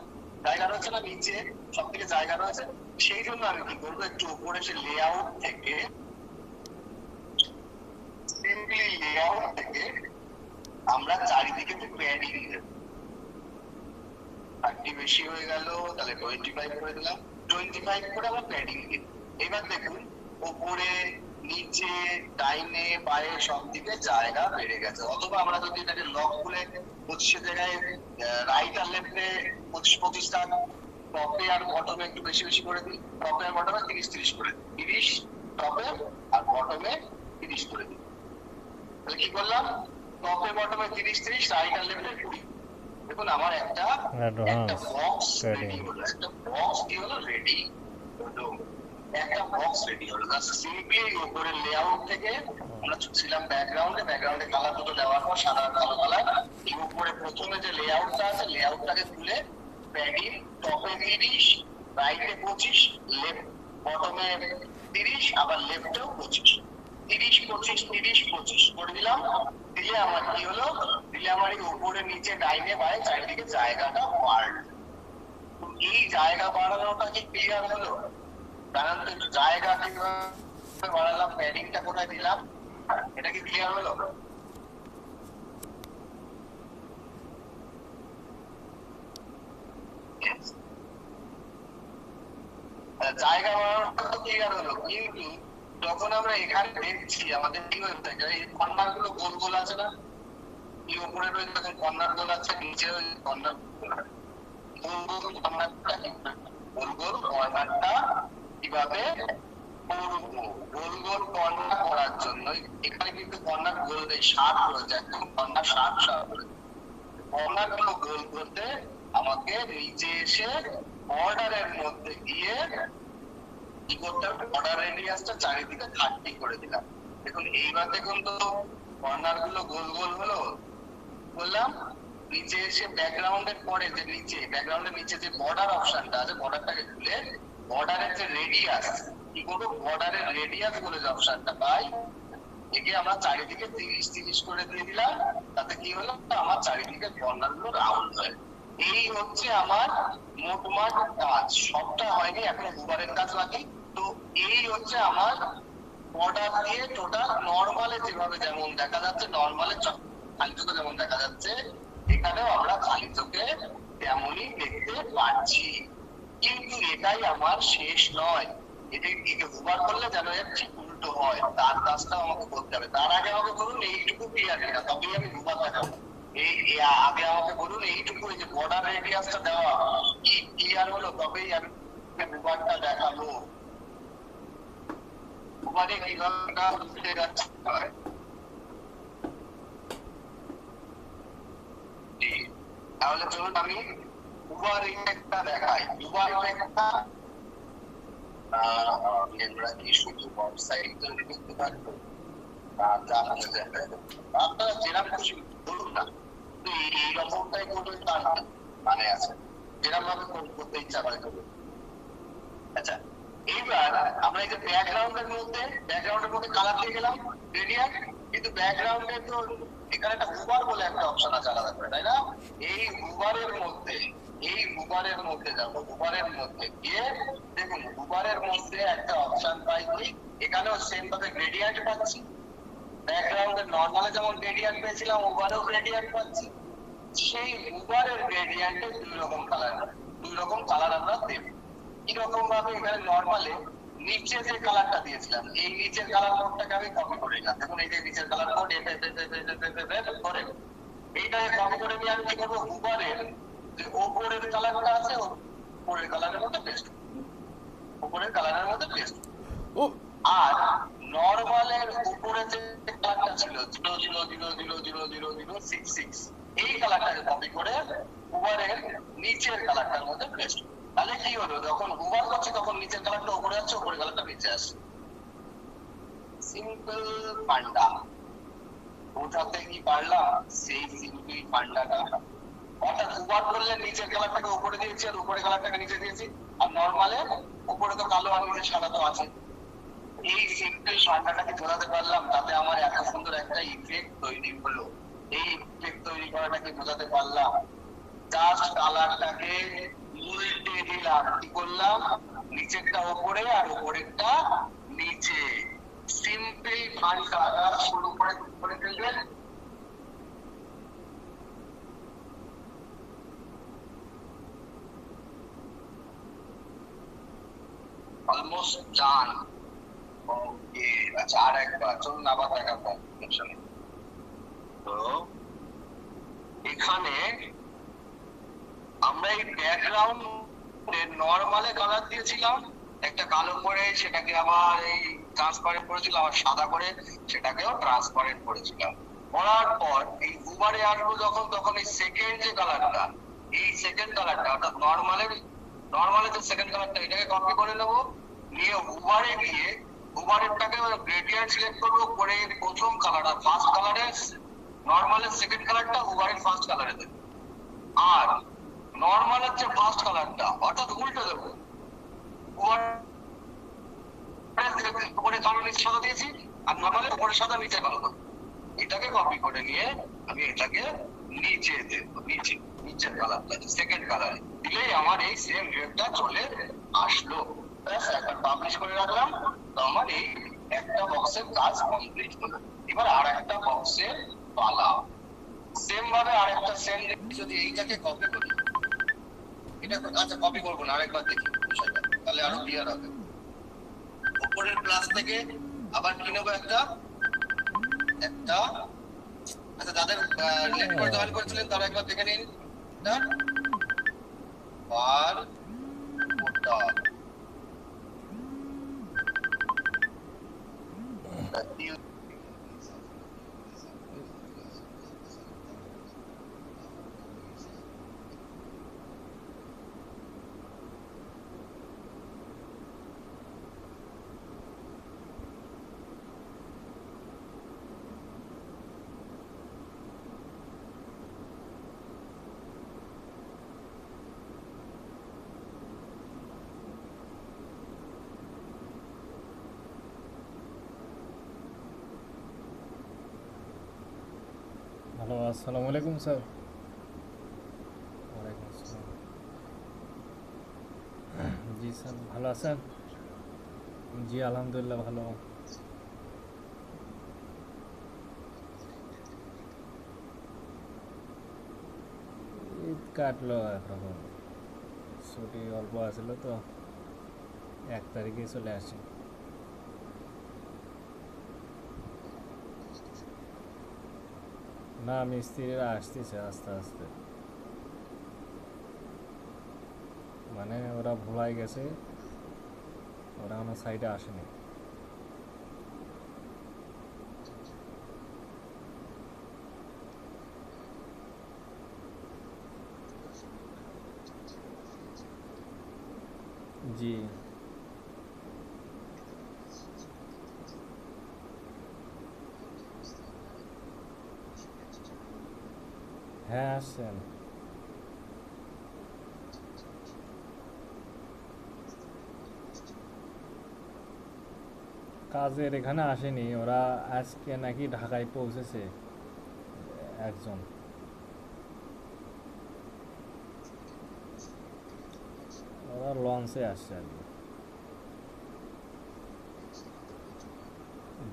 জায়গা রয়েছে না, নিচে সব থেকে জায়গা রয়েছে। সেই জন্য আমি কি করবো, একটু উপরে সে লেআউট থেকে, সিম্পলি লেআউট থেকে আমরা চারিদিকে একটু প্যাডিং দেব। 30 বেশি হয়ে গেল, তাহলে 25 করে দিলাম। 25 করে আমরা প্যাডিং দিই। এবার দেখুন উপরে নিচে ডাইনে বায়ে সব দিকে জায়গা বেড়ে গেছে। অথবা আমরা যদি এটাকে লক খুলে 25 জায়গায় রাইট আর লেফটে 25টা টপে আর বটমে একটু বেশি বেশি করে দিই। টপে আর বটমে 30 করে দিই, 30 টপে আর বটমে 30 করে দিই। তাহলে কি করলাম, টপে বটমে 30, রাইট আর লেফটে 20। দেখুন আমার একটা বক্স রেডি হলো, একটা বক্স কি হলো, রেডি হলো, একটা বক্স রেডি হলো। জাস্ট সিম্পলি উপরের লেআউট থেকে আমরা ছিলাম ব্যাকগ্রাউন্ডে, ব্যাকগ্রাউন্ডে কালার দুটো দেওয়ার পর সাদা কালো কালার, এই উপরে প্রথমে যে লেআউটটা আছে লেআউটটাকে তুলে প্যাডিং, টপে 30, রাইটে 25, লেফট বটমে 30, আবার লেফটেও 25, 30 25 30 25 করে দিলাম। দিলে আমার কি হলো, দিলে আমার এই উপরে নিচে ডাইনে বায়ে চারিদিকে জায়গাটা বাড়লো। এই জায়গা বাড়ানোটা কি ক্লিয়ার হলো? কারণ তো জায়গা কিভাবে বাড়ালাম, প্যাডিংটা কোথায় দিলাম, এটা কি ক্লিয়ার হলো? জায়গা বাড়ানোটা তো ক্লিয়ার হলো, কিন্তু যখন আমরা এখানে দেখছি আমাদের কি হয়েছে, এই কর্নার গুলো গোল গোল আছে না, এই উপরে রয়েছে দেখুন কর্নার গোল আছে, নিচে কর্নার গোল আছে। গোল গোল কর্নারটা কিভাবে করবো, গোল গোল কর্নার করার জন্য এখানে কিন্তু কর্নার গোল নেই, শার্প রয়েছে, একদম কর্নার শার্প রয়েছে। কর্নার গুলো গোল করতে আমাকে নিচে এসে বর্ডারের মধ্যে গিয়ে কি করতে হবে, বর্ডার রেডিয়াসটা চারিদিকে 30 করে দিলাম। দেখুন এইবার দেখুন তো কর্নার গুলো গোল গোল হলো, বললাম। নিচে এসে ব্যাকগ্রাউন্ডের পরে যে নিচে ব্যাকগ্রাউন্ডের নিচে যে বর্ডার অপশনটা আছে, বর্ডারটাকে খুলে বর্ডারের যে রেডিয়াস, কি করবো, বর্ডারের রেডিয়াস বলে যে অপশনটা পাই, একে আমরা চারিদিকে 30 করে দিয়ে দিলাম। তাতে কি হলো, আমার চারিদিকে কর্নার গুলো রাউন্ড হয়। এই হচ্ছে আমার মোটমাট কাজ, সবটা হয়নি, এখন গুবারের কাজ বাকি। তো এই হচ্ছে আমার বর্ডার দিয়ে টোটাল নরমালে যেভাবে যেমন দেখা যাচ্ছে, নরমালে খালি চোখে যেমন দেখা যাচ্ছে, এখানেও আমরা খালি চোখে তেমনই দেখতে পাচ্ছি। কিন্তু এটাই আমার শেষ নয়, এটাকে হুবার করলে যেন এর ঠিক উল্টো হয়, তার কাজটাও আমাকে করতে হবে। তার আগে আমাকে বলুন এইটুকু ক্লিয়ার কিনা, তবেই আমি হুবার দেখাবো। এই আগে আমাকে বলুন এইটুকু, এই যে বর্ডার রেডিয়াসটা দেওয়া কি ক্লিয়ার হলো, তবেই আমি হুবারটা দেখাবো। হুবারে কিভাবে বুঝতে যাচ্ছে হয়। তাহলে চলুন আমি উবার ইফেক্টটা দেখাই। উবার ইফেক্টটা আমরা কি শুধু ওয়েবসাইট তৈরি করতে পারবো? আপনারা যেরকম খুশি বলুন না, কিন্তু এই রকমটাই করবেন তার মানে আছে, যেরকম ভাবে করতে ইচ্ছা করে করবেন। আচ্ছা, এইবার আমরা এই যে ব্যাকগ্রাউন্ডের মধ্যে কালার দিয়ে গেলাম গ্রেডিয়েন্ট, কিন্তু ব্যাকগ্রাউন্ডে তো এখানে একটা হুবার বলে একটা অপশন আছে আলাদা করে, তাই না? এই হুবারের মধ্যে যাবো, হুবারের মধ্যে গিয়ে দেখুন হুবারের মধ্যে একটা অপশন পাই কি, এখানেও সেম ভাবে গ্রেডিয়েন্ট পাচ্ছি, ব্যাকগ্রাউন্ডে নরমালে যেমন গ্রেডিয়েন্ট পেয়েছিলাম হুবারেও গ্রেডিয়েন্ট পাচ্ছি। সেই হুবারের গ্রেডিয়েন্টে দুই রকম কালার আমরা দেব। কিরকম ভাবে, এখানে নরমালে নিচে যে কালারটা দিয়েছিলাম, এই নিচের কালার কোডটাকে আমি কপি করে নিলাম। দেখুন এই যে নিচের কালার কোড করে এইটাকে কপি করে নিয়ে আমি কি করবো, হুবারের যে ওপরের কালারটা আছে ওপরের কালারের মধ্যে পেস্ট, আর নরমালের উপরে যে কালারটা ছিল 000000066, এই কালারটাকে কপি করে হুবারের নিচের কালারটার মধ্যে পেস্ট। তাহলে কি হলো, যখন হুবার করছে তখন নিচের কালারটা উপরে যাচ্ছে, উপরের কালারটা নিচে আসছে। সিম্পল পান্ডা, বোঝাতে কি পারলাম? সেই সিম্পল পান্ডাটা, অর্থাৎ হুবার করলে নিচের কালারটাকে উপরে দিয়েছি আর উপরের কালারটাকে নিচে দিয়েছি, আর নরমালে উপরে তো কালো আর নিচে সাদা তো আছে। এই সিম্পল পান্ডাটাকে বোঝাতে পারলাম, তাতে আমার এত সুন্দর একটা ইফেক্ট তৈরি হলো। এই ইফেক্ট তৈরি করাটাকে বোঝাতে পারলাম, জাস্ট কালারটাকে উল্টে দিলাম, কি করলাম, নিচেরটা উপরে আর উপরেরটা নিচে। সিম্পল পান্ডা শুরু করে ফেলবেন। Almost done. ওকে, আচ্ছা আর একবার চলুন আবার দেখাবো। তো এখানে আমরা এই ব্যাকগ্রাউন্ড নরমালে কালার দিয়েছিলাম, একটা কালো করে সেটাকে আবার এই ট্রান্সপারেন্ট করেছিলাম, আবার সাদা করে সেটাকেও ট্রান্সপারেন্ট করেছিলাম। করার পর এই হুবারে আসবো যখন, তখন এই সেকেন্ড যে কালারটা, এই সেকেন্ড কালারটা অর্থাৎ নরমালে যে সেকেন্ড কালারটা, এটাকে কপি করে নেবো, নিয়ে হুবারে গিয়ে হুবারেরটাকে গ্রেডিয়েন্ট সিলেক্ট করবো, করে প্রথম কালার আর ফার্স্ট কালারের, নরমালের সেকেন্ড কালারটা হুবারের ফার্স্ট কালারে দেবো, আর নরমালের যে ফার্স্ট কালারটা অর্থাৎ উল্টে দেবো, উপরে কালো নিচে সাদা দিয়েছি আর নরমালের উপরে সাদা নিচে কালো দেবো। এটাকে কপি করে নিয়ে আমি এটাকে নিচে দেবো, নিচের কালারটা সেকেন্ড কালারে দিলেই আমার এই সেম রেটটা চলে আসলো। একবার পাবলিশ করে রাখলাম, তো আমার এই একটা বক্সের কাজ কমপ্লিট হলো। এবার আর একটা বক্সের পালা, সেম ভাবে আরেকটা সেম, যদি এইটাকে কপি করি, এটা আচ্ছা কপি করবো না, আরেকবার দেখি বিষয়টা, তাহলে আরো ক্লিয়ার হবে। উপরের ক্লাস থেকে আবার কি নেবো, একটা আচ্ছা যাদের রিলেট করে জয়েন করেছিলেন তারা একবার দেখে নিন, বার ওটা হ্যালো, আসসালামু আলাইকুম স্যার। ওয়ালাইকুম আসসালাম। জি স্যার, ভালো আছেন? জি আলহামদুলিল্লাহ ভালো। ঈদ কাটলো একরকম, ছুটি অল্প আসলো তো 1 তারিখে চলে আসি। না মিস্ত্রিরা আসতেছে আস্তে আস্তে, মানে ওরা ভোলাই গেছে, ওরা কোনো সাইডে আসেনি। জি হ্যাঁ আসছেন। কাজের এখানে আসেনি ওরা, আজকে নাকি ঢাকায় পৌঁছেছে একজন। ওরা লঞ্চে আসছে আর কি।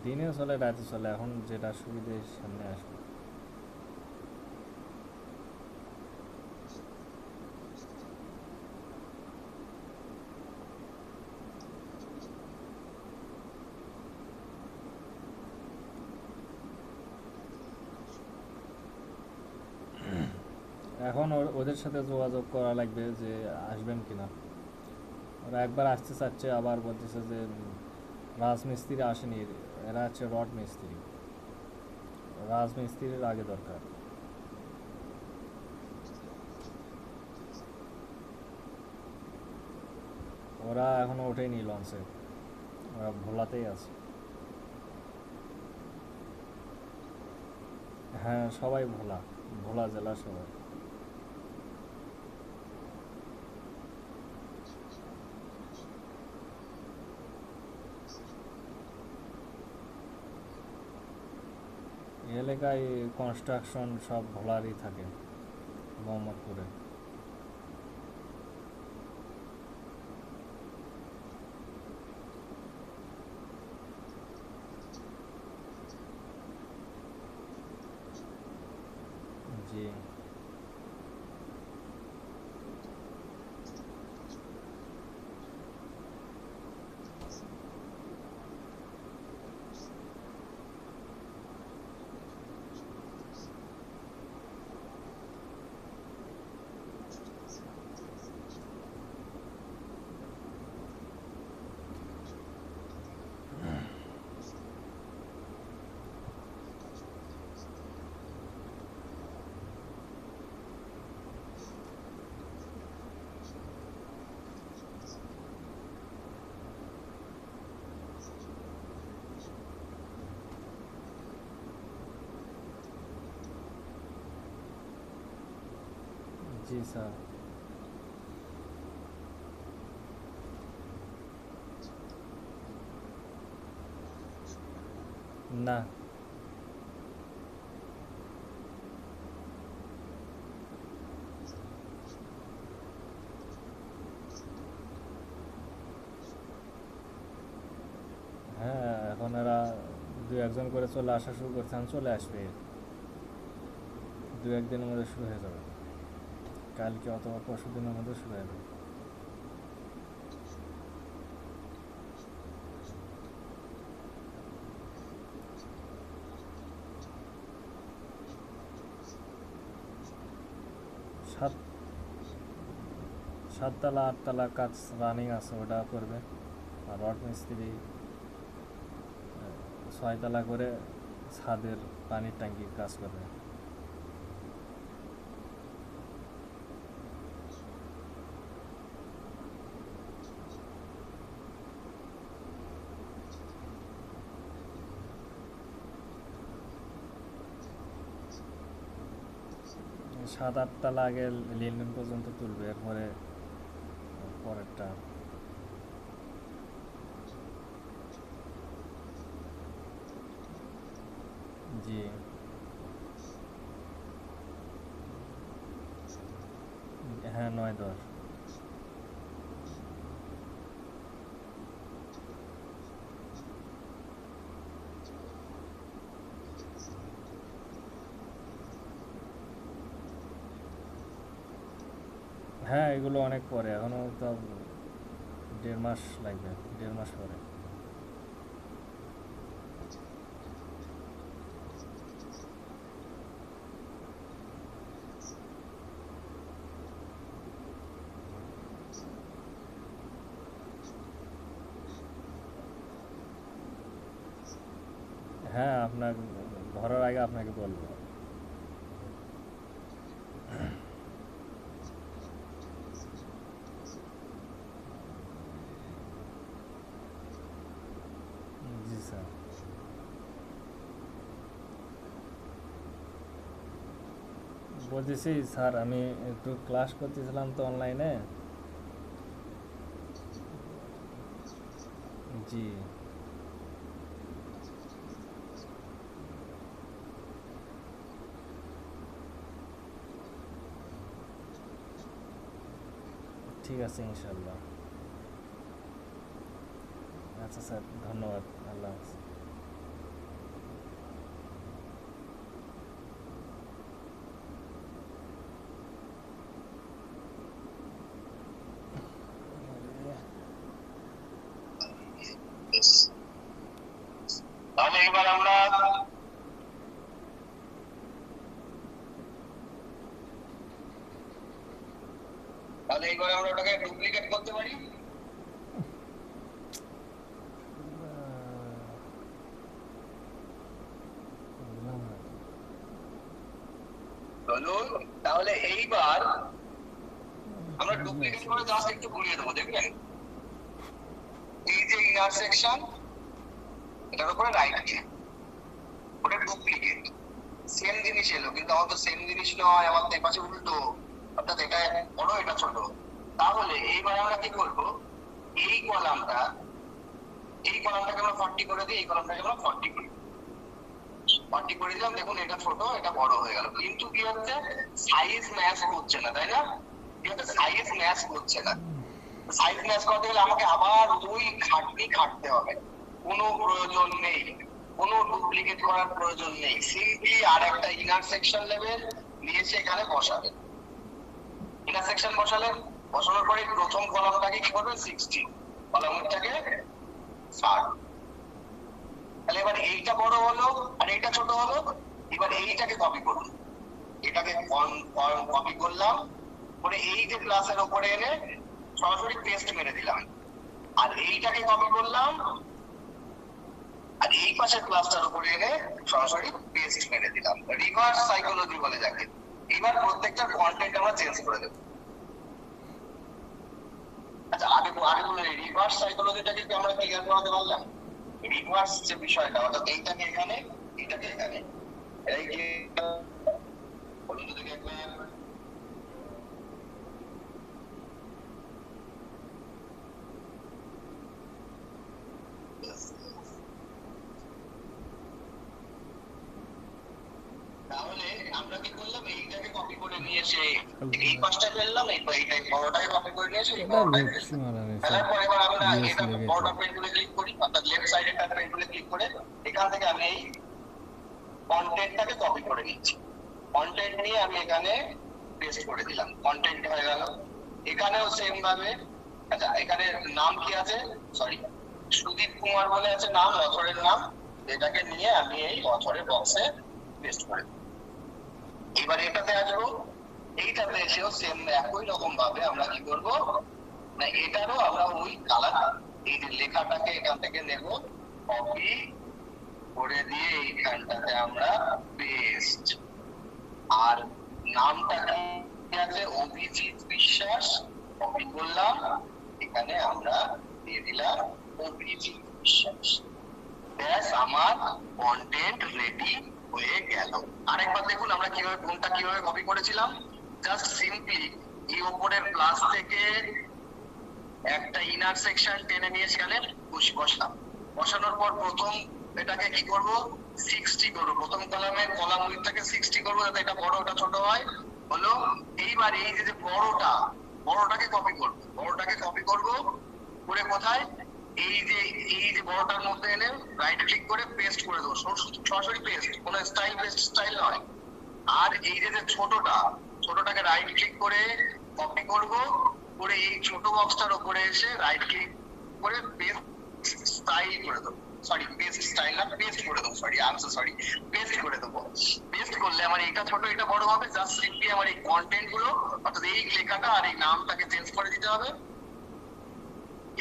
দিনে চলে রাতে চলে, এখন যেটা সুবিধে সামনে আসবে। এখন ওদের সাথে যোগাযোগ করা লাগবে যে আসবেন কিনা। ওরা একবার আসতে চাচ্ছে, আবার বলতেছে যে রাজমিস্ত্রি আসেনি, এরা হচ্ছে রড মিস্ত্রি, রাজমিস্ত্রির আগে দরকার। ওরা এখনো ওঠেনি লঞ্চে, ওরা ভোলাতেই আছে। হ্যাঁ সবাই ভোলা, ভোলা জেলা সবাই। এই এলাকায় কনস্ট্রাকশন সব ভোলারই থাকে, মোহাম্মদপুরে। জি। জি স্যার। না। হ্যাঁ এখন এরা দু একজন করে চলে আসা শুরু করছে, এখন চলে আসবে, দু একদিনের মধ্যে শুরু হয়ে যাবে, কালকে অথবা পরশু দিনের মধ্যে শুরু হয়ে যাবে। সাত সাততলা আটতলা কাজ রানিং আছে, ওটা করবে। আর রড মিস্ত্রি ছয়তলা করে ছাদের পানির ট্যাঙ্কির কাজ করবে। সাত আটতলা আগে লিনন পর্যন্ত তুলবে, এরপরে পরেরটা। জি। হ্যাঁ 9-10। হ্যাঁ এগুলো অনেক পরে, এখনো তো 1.5 মাস লাগবে, 1.5 মাস পরে। হ্যাঁ আপনার ধরার আগে আপনাকে বলবো। জি স্যার। বলতেছি স্যার আমি একটু ক্লাস করতেছিলাম তো অনলাইনে। জি ঠিক আছে ইনশাল্লাহ। আচ্ছা স্যার, ধন্যবাদ। আল্লাহ হাফেজ। তাহলে এবার আমরা ওটাকে ডুপ্লিকেট করতে পারি। বুঝলাম না। চলুন তাহলে এইবার আমরা ডুপ্লিকেট করে জাস্ট একটু ঘুরিয়ে দেবো, দেখবেন এই যে ইন্টারসেকশন, এটার উপরে রাইট ক্লিক, ওটা ডুপ্লিকেট। সেম জিনিস এলো, কিন্তু আমার তো সেম জিনিস নয়, আমার তো এপাশে উল্টো, অর্থাৎ এটা বড় এটা ছোট। তাহলে এইবার আমরা কি করব, এই কলামটাকে আমরা 40 করে দিই, এই কলামটাকে আমরা 40 করে দিলাম। দেখুন এটা ছোট এটা বড় হয়ে গেল, কিন্তু কি হচ্ছে সাইজ ম্যাচ করছে না, তাই না? কি হচ্ছে সাইজ ম্যাচ করছে না। সাইজ ম্যাচ করতে গেলে আমাকে আবার ওই খাটতে হবে, কোনো প্রয়োজন নেই, কোনো ডুপ্লিকেট করার প্রয়োজন নেই। সিম্পলি আর একটা ইন্টারসেকশন লেভেল নিয়ে এসে এখানে বসাবেন। ইন্টারসেকশন বসানোর পরে প্রথম কলামটাকে কি করবেন 60, কলামটাকে 60। তাহলে এবার এইটা বড় হলো আর এইটা ছোট হলো। এবার এইটাকে কপি করুন, এটাকে কপি করলাম করে এই যে প্লাসের উপরে এনে সরাসরি পেস্ট মেরে দিলাম। আর এইটাকে কপি করলাম আর এই পাশের প্লাসটার উপরে এনে সরাসরি পেস্ট মেরে দিলাম। রিভার্স সাইকোলজি বলে যাকে। এবার প্রত্যেকটা কন্টেন্ট আমরা চেঞ্জ করে দেব। আচ্ছা আগে বলে রিভার্স সাইকোলজিটাকে কি আমরা ক্লিয়ার করাতে পারলাম? রিভার্স যে বিষয়টা, অর্থাৎ এইটাকে এখানে এইটাকে এখানে, এই যে বলুন তো দেখি একবার। তাহলে আমরা কি করলাম, এইটাকে কপি করে নিয়ে এসে এই পাশটা ফেললাম, এই বড়টাকে কপি করে নিয়ে এসে এই বড়টাকে ফেলার পরে এবার আমরা এটা বড়টা পেন্টুলে ক্লিক করি, অর্থাৎ লেফট সাইডের টা পেন্টুলে ক্লিক করে এখান থেকে আমি এই কন্টেন্টটাকে কপি করে নিচ্ছি। কন্টেন্ট নিয়ে আমি এখানে পেস্ট করে দিলাম, কন্টেন্ট হয়ে গেল। এখানেও সেম ভাবে, আচ্ছা এখানে নাম কি আছে, সরি সুদীপ কুমার বলে আছে নাম, অথরের নাম, এটাকে নিয়ে আমি এই অথরের বক্সে পেস্ট করে দিই। এবার এটাতে আসবো, এইটাতে এসেও সেম একই রকম ভাবে আমরা কি করব না, এটারও আমরা ওই কালার, এই যে লেখাটাকে এখান থেকে নেব, কপি করে দিয়ে এইখানটাতে আমরা পেস্ট, আর নামটা কি আছে অভিজিৎ বিশ্বাস, কপি করলাম, এখানে আমরা দিয়ে দিলাম অভিজিৎ বিশ্বাস। ব্যাস আমার কন্টেন্ট রেডি হয়ে গেল। আরেকবার দেখুন আমরা কোনটা কিভাবে কপি করেছিলাম। জাস্ট সিম্পলি এই উপরের প্লাস থেকে একটা ইনার সেকশন টেনে নিয়ে সেখানে বসালাম। বসানোর পর প্রথম এটাকে কি করব 60 করব, প্রথম কলামের কলাম উইডথটাকে 60 করব যাতে এটা বড় ওটা ছোট হয়। হলো এইবার এই যে বড়টাকে কপি করব করে কোথায়, এই যে বড়টার মধ্যে এনে রাইট ক্লিক করে পেস্ট করে দেবো, সরাসরি পেস্ট, কোনো স্টাইল নয়। আর এই যে ছোটটাকে রাইট ক্লিক করে কপি করব করে এই ছোট বক্সটার উপরে এসে রাইট ক্লিক করে পেস্ট স্টাইল করে দেবো, সরি পেস্ট স্টাইল না পেস্ট করে দেবো, sorry I am so sorry, paste করে দেবো। পেস্ট করলে আমার এটা ছোট এটা বড় হবে। জাস্ট সিম্পলি আমার এই কন্টেন্ট গুলো, অর্থাৎ এই লেখাটা আর এই নামটাকে চেঞ্জ করে দিতে হবে,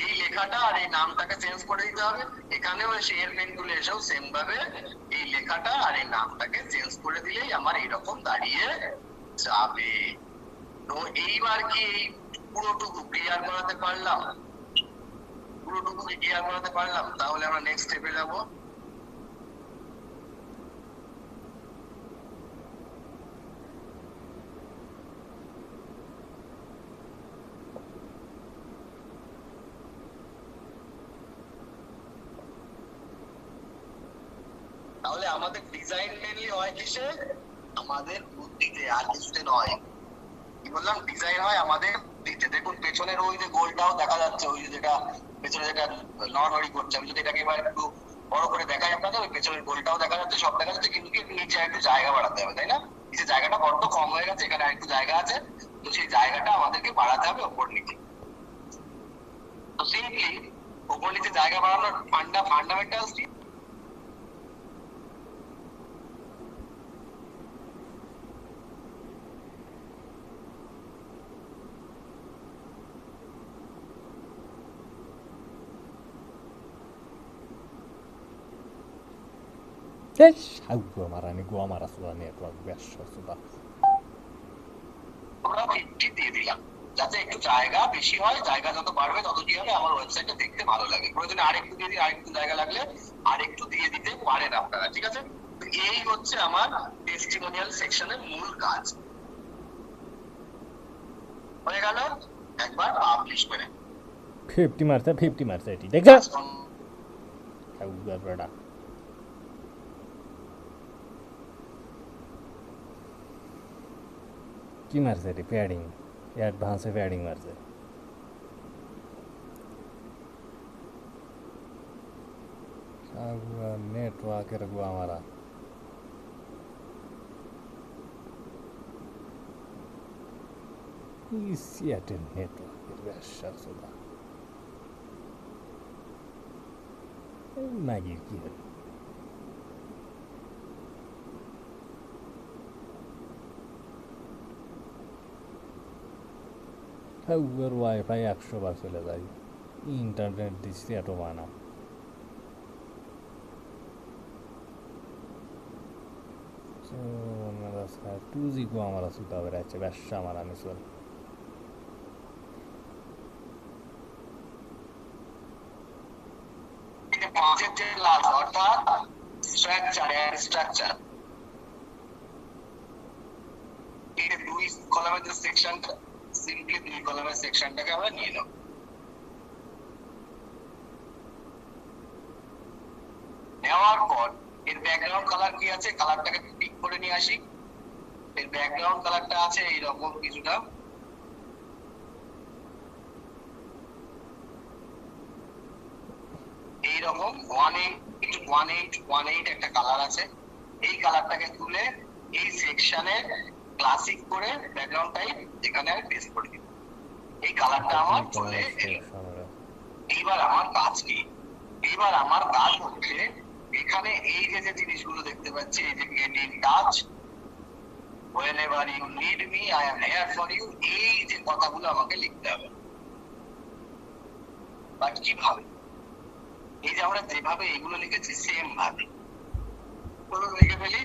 এই লেখাটা আর এই নামটাকে চেঞ্জ করে দিতে হবে। এখানেও এসে এর পেন টুলে এসেও সেম ভাবে এই লেখাটা আর এই নামটাকে চেঞ্জ করে দিলেই আমার এইরকম দাঁড়িয়ে যাবে। তো এইবার কি এই পুরোটুকু ক্লিয়ার করাতে পারলাম? তাহলে আমরা নেক্সট স্টেপে যাব। তাহলে আমাদের ডিজাইন মেনলি হয় কিসে? আমাদের বুদ্ধিতে, আর কিছুতে নয়। কি বললাম? ডিজাইন হয় আমাদের বুদ্ধিতে। দেখুন পেছনের ওই যে গোলটাও দেখা যাচ্ছে, ওই যেটা পেছনে যেটা নড়ানড়ি করছে, আমি যদি এটাকে এবার একটু বড় করে দেখাই আপনাদের, ওই পেছনের গোলটাও দেখা যাচ্ছে, সব দেখা যাচ্ছে, কিন্তু কি নিচে একটু জায়গা বাড়াতে হবে, তাই না? নিচে জায়গাটা বড্ড কম হয়ে গেছে, এখানে আরেকটু জায়গা আছে, তো সেই জায়গাটা আমাদেরকে বাড়াতে হবে ওপর নিচে। তো সিম্পলি ওপর নিচে জায়গা বাড়ানোর ফান্ডামেন্টালস কি? Eș, hai goamara, ni goamara sulla network, বেশা সুদা। আমরা 50 দিয়ে দিলাম, যাতে একটু জায়গা বেশি হয়। জায়গা যত বাড়বে তত কি হবে, আমার ওয়েবসাইটটা দেখতে ভালো লাগে। প্রয়োজনে আরেকটু দিয়ে দিন, আরেকটু জায়গা লাগলে আরেকটু দিয়ে দিতে পারেন আপনারা, ঠিক আছে? তো এই হচ্ছে আমার টেস্টিমোনিয়াল সেকশনের মূল কাজ। হয়ে গেল, একবার পাবলিশ করে 50 মারছে এটি, দেখছো? হাউ বেড়া। কি মারছে এটি? প্যাডিং, অ্যাডভান্সে প্যাডিং মারছে। নেটওয়ার্কের গোয়ামারা। সিয়াটেল নেটওয়ার্কের বেশা সুদা। ম্যাগির কি হল? ওর ওয়াইফাই 100 বার চলে যায়, ইন্টারনেট দিচ্ছি এত বানা। টু জি গো আমার সুতা বেড়াচ্ছে, ব্যবসা আমার আনি চল। পাঁচের যে লাস্ট, অর্থাৎ স্ট্রাকচার, এই যে দুই কলামের যে সেকশনটা, সিম্পলি দুই কলামের সেকশনটাকে আমরা নিয়ে নেব। নেওয়ার পর এর ব্যাকগ্রাউন্ড কালার কি আছে, কালারটাকে পিক করে নিয়ে আসি। এর ব্যাকগ্রাউন্ড কালারটা আছে এইরকম কিছুটা, এইরকম 1818 একটা কালার আছে। এই কালারটাকে তুলে এই সেকশনে ক্লাসিক করে ব্যাকগ্রাউন্ড টাইপ এখানে আমি পেস্ট করে দিব। এই কালারটা আমার চলে এলো। এইবার আমার কাজ কি? এইবার আমার কাজ হচ্ছে এখানে এই যে জিনিসগুলো দেখতে পাচ্ছি, এই যে get in touch, whenever you need me I am here for you, এই যে কথাগুলো আমাকে লিখতে হবে। বাট কিভাবে? এই যে আমরা যেভাবে এগুলো লিখেছি সেম ভাবে লিখে ফেলি।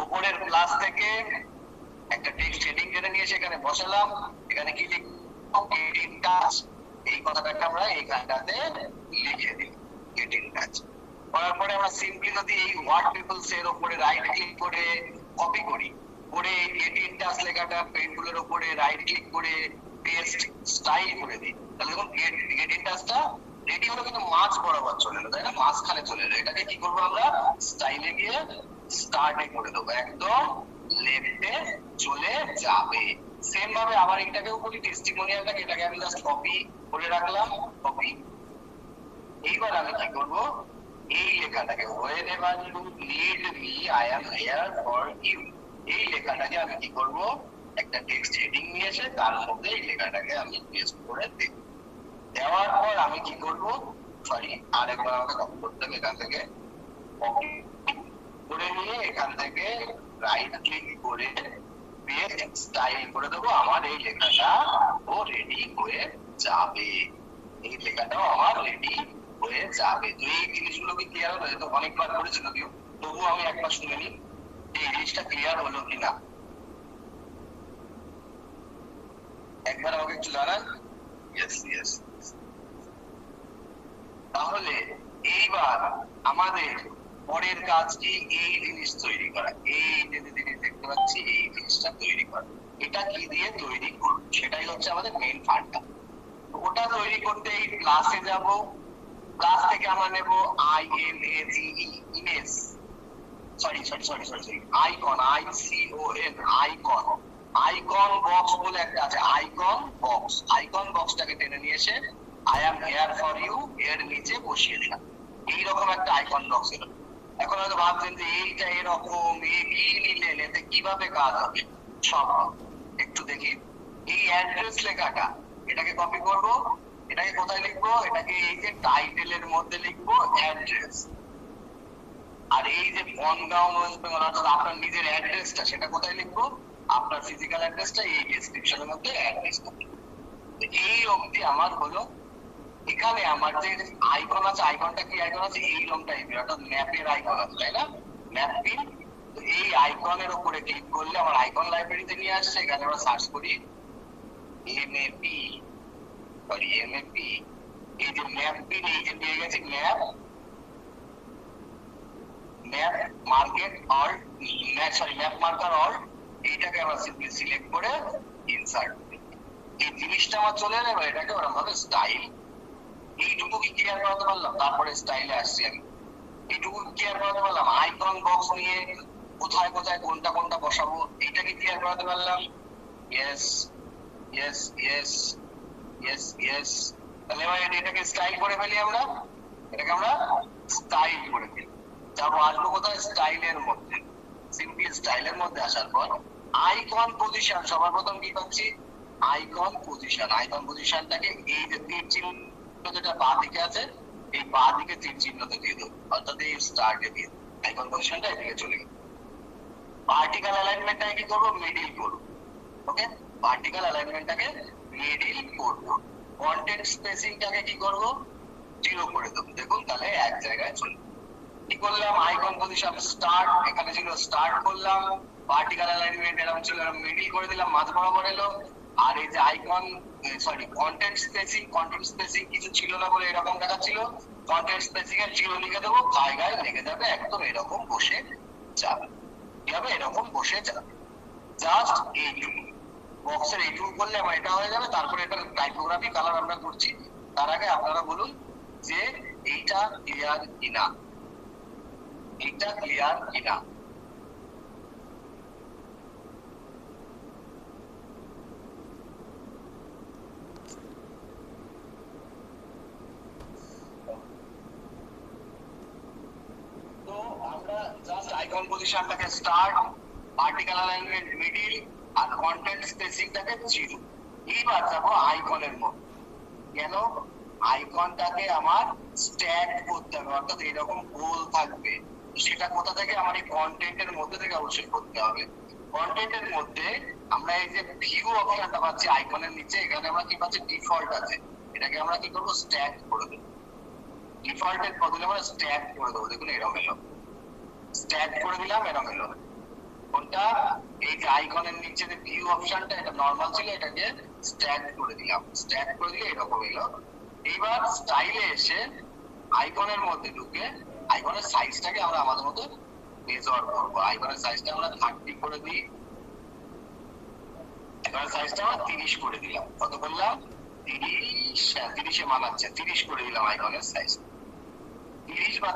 উপরের প্লাস থেকে একটা টেক্সট হেডিং টেনে নিয়ে সেখানে বসালাম। এখানে কি লিখব? Get in touch. এই কথাটাকে আমরা এইখানটাতে লিখে দিই, গেট ইন টাচ। করার পরে আমরা সিম্পলি যদি এই হোয়াট পিপলস এর উপরে রাইট ক্লিক করে কপি করি, করে গেট ইন টাচ লেখাটা পেনগুলোর উপরে রাইট ক্লিক করে পেস্ট স্টাইল করে দিই, তাহলে দেখুন গেট ইন টাচটা রেডি হলো, কিন্তু মাঝ বরাবর চলে এলো, তাই না? মাঝখানে চলে এলো। এটাকে কি করবো আমরা? স্টাইলে গিয়ে স্টার্টে করে দেবো, একদম লেফটে চলে যাবে। সেম ভাবে আবার এটাকেও করি, টেস্টিমোনিয়ালটাকে, এটাকে আমি জাস্ট কপি করে রাখলাম, কপি। এইবার আমি কি করব? এই লেখাটাকে whenever you need me I am here for you, এই লেখাটাকে আমি কি করব? একটা টেক্সট হেডিং নিয়ে এসে তার মধ্যে এই লেখাটাকে আমি পেস্ট করে দেব। দেওয়ার পর আমি কি করব? সরি, আরেকবার আমাকে কপি করতে হবে। এখান থেকে কপি করে নিয়ে এখান থেকে রাইট ক্লিক করে পেস্ট স্টাইল করে দেবো। আমার এই লেখাটা ও রেডি হয়ে যাবে, এই লেখাটাও আমার রেডি হয়ে যাবে। তো এই জিনিসগুলো কি ক্লিয়ার হলো? তো অনেকবার করেছি যদিও, তবুও আমি একবার শুনে নিই এই জিনিসটা ক্লিয়ার হলো কিনা। একবার আমাকে একটু জানান। Yes yes. তাহলে এইবার আমাদের পরের কাজ কি? এই জিনিস তৈরি করা, এই যে জিনিস দেখতে পাচ্ছি এই জিনিসটা তৈরি করা। এটা কি দিয়ে তৈরি করব সেটাই হচ্ছে আমাদের মেইন ফান্ডা। ওটা তৈরি করতে এই ক্লাসে যাব, লাস্ট থেকে আমরা নেব IMAGE, image, sorry icon, ICON, icon. Icon box বলে একটা আছে, আইকন বক্স। আইকন বক্সটাকে টেনে নিয়ে এসে I am here for you এর নিচে বসিয়ে দিলাম। এইরকম একটা আইকন বক্স এলো। এখন হয়তো ভাবছেন যে এইটা এরকম, কি নিলেন, এতে কিভাবে কাজ হবে? সব একটু দেখি। এই অ্যাড্রেস লেখাটা, এটাকে কপি করব, এটাকে কোথায় লিখবো? এটাকে এই যে টাইটেলের মধ্যে লিখবো অ্যাড্রেস। আর এই যে বনগাঁও ওয়েস্ট বেঙ্গল, অর্থাৎ আপনার নিজের অ্যাড্রেসটা, সেটা কোথায় লিখবো? আপনার ফিজিক্যাল অ্যাড্রেসটা এই ডেসক্রিপশনের মধ্যে অ্যাড্রেসটা। এই অবধি আমার হলো। এখানে আমার যে আইকন আছে, আইকনটা কি আইকন আছে? এইরকম টাইপের, অর্থাৎ ম্যাপের আইকন আছে, তাই না? Map pin. তো এই আইকনের উপরে ক্লিক করলে আমার আইকন লাইব্রেরিতে নিয়ে আসছে। এখানে আমরা সার্চ করি এমএপি, এই যে ম্যাপ পিন, এই যে পেয়ে গেছি map market all, map marker all. এইটাকে আমরা সিম্পলি সিলেক্ট করে ইনসার্ট। এই জিনিসটা আমার চলে এলো। এবার এটাকে ওরকম ভাবে স্টাইল, এইটুকু কি ক্লিয়ার করাতে পারলাম? তারপরে স্টাইলে আসছি আমি। এইটুকু ক্লিয়ার করাতে পারলাম। আইকন বক্স নিয়ে কোথায় কোথায় কোনটা কোনটা বসাবো, এইটাকে ক্লিয়ার করাতে পারলাম। Yes yes yes yes yes. তাহলে এবার এটাকে স্টাইল করে ফেলি আমরা। এটাকে আমরা স্টাইল করে ফেলি। যাবো, আসবো কোথায়? স্টাইলের মধ্যে। সিম্পলি স্টাইলের মধ্যে আসার পর আইকন পজিশন, সবার প্রথম কি পাচ্ছি? Icon position. আইকন পজিশনটাকে এই যে তীর চিহ্ন যেটা বাঁ দিকে আছে, এই বাঁ দিকে তীর চিহ্নতে দিয়ে দেবো, অর্থাৎ এই স্টার্টে দিয়ে দেবো। আইকন পজিশনটা এদিকে চলে গেল। ভার্টিক্যাল অ্যালাইনমেন্টটাকে কি করবো? মিডিল করবো। ওকে, ভার্টিক্যাল অ্যালাইনমেন্টটাকে মিডিল করবো। কন্টেন্ট স্পেসিংটাকে কি করবো? 0 করে দেবো। দেখুন, তাহলে এক জায়গায় চলে। কি করলাম? আইকন পজিশন স্টার্ট, এখানে ছিল স্টার্ট করলাম। ভার্টিক্যাল অ্যালাইনমেন্ট এরকম ছিল, এরকম মিডিল করে দিলাম, মাঝ বরাবর এলো। আর এই যে আইকন, কন্টেন্ট স্পেসিং কিছু ছিল না বলে এরকম দেখাচ্ছিল। কন্টেন্ট স্পেসিং এর 0 লিখে দেবো, জায়গায় লেগে যাবে, একদম এরকম বসে যাবে। কি হবে? এরকম বসে যাবে। জাস্ট এইটুকু বক্সের এইটুকু করলে আমার এটা হয়ে যাবে। তারপরে এটার টাইপোগ্রাফি কালার আমরা করছি। তার আগে আপনারা বলুন যে এইটা ক্লিয়ার কিনা, এটা ক্লিয়ার কিনা। তো আমরা জাস্ট আইকন পজিশনটাকে স্টার্ট, ভার্টিক্যাল অ্যালাইনমেন্ট মিডিল, আর কন্টেন্ট স্পেসিংটাকে 0। এইবার যাবো আইকনের মধ্যে। কেন? আইকনটাকে আমার স্ট্যাক করতে হবে, অর্থাৎ এরকম গোল থাকবে। সেটা কোথা থেকে? আমার এই কন্টেন্টের মধ্যে থেকে অবশ্যই করতে হবে। কন্টেন্টের মধ্যে আমরা এই যে ভিউ অপশনটা পাচ্ছি আইকনের নিচে, এখানে আমরা কি পাচ্ছি? ডিফল্ট আছে। এটাকে আমরা কি করবো? স্ট্যাক করে দেবো। ডিফল্টের বদলে আমরা স্ট্যাক করে দেবো। দেখুন এরকম এলো, স্ট্যাক করে দিলাম, এরকম এলো। কোনটা? এই যে আইকনের নিচে যে ভিউ অপশনটা, এটা নরমাল ছিল, এটাকে স্ট্যাক করে দিলাম। স্ট্যাক করে দিলে এরকম এলো। এইবার স্টাইলে এসে আইকনের মধ্যে ঢুকে আইকনের সাইজটাকে আমরা আমাদের মতো মেজার করবো। আইকনের সাইজটা আমরা 30 করে দিই। আইকনের সাইজটা আমরা 30 করে দিলাম। কত করলাম? 30 মানাচ্ছে, 30 করে দিলাম আইকনের সাইজ। 30 বা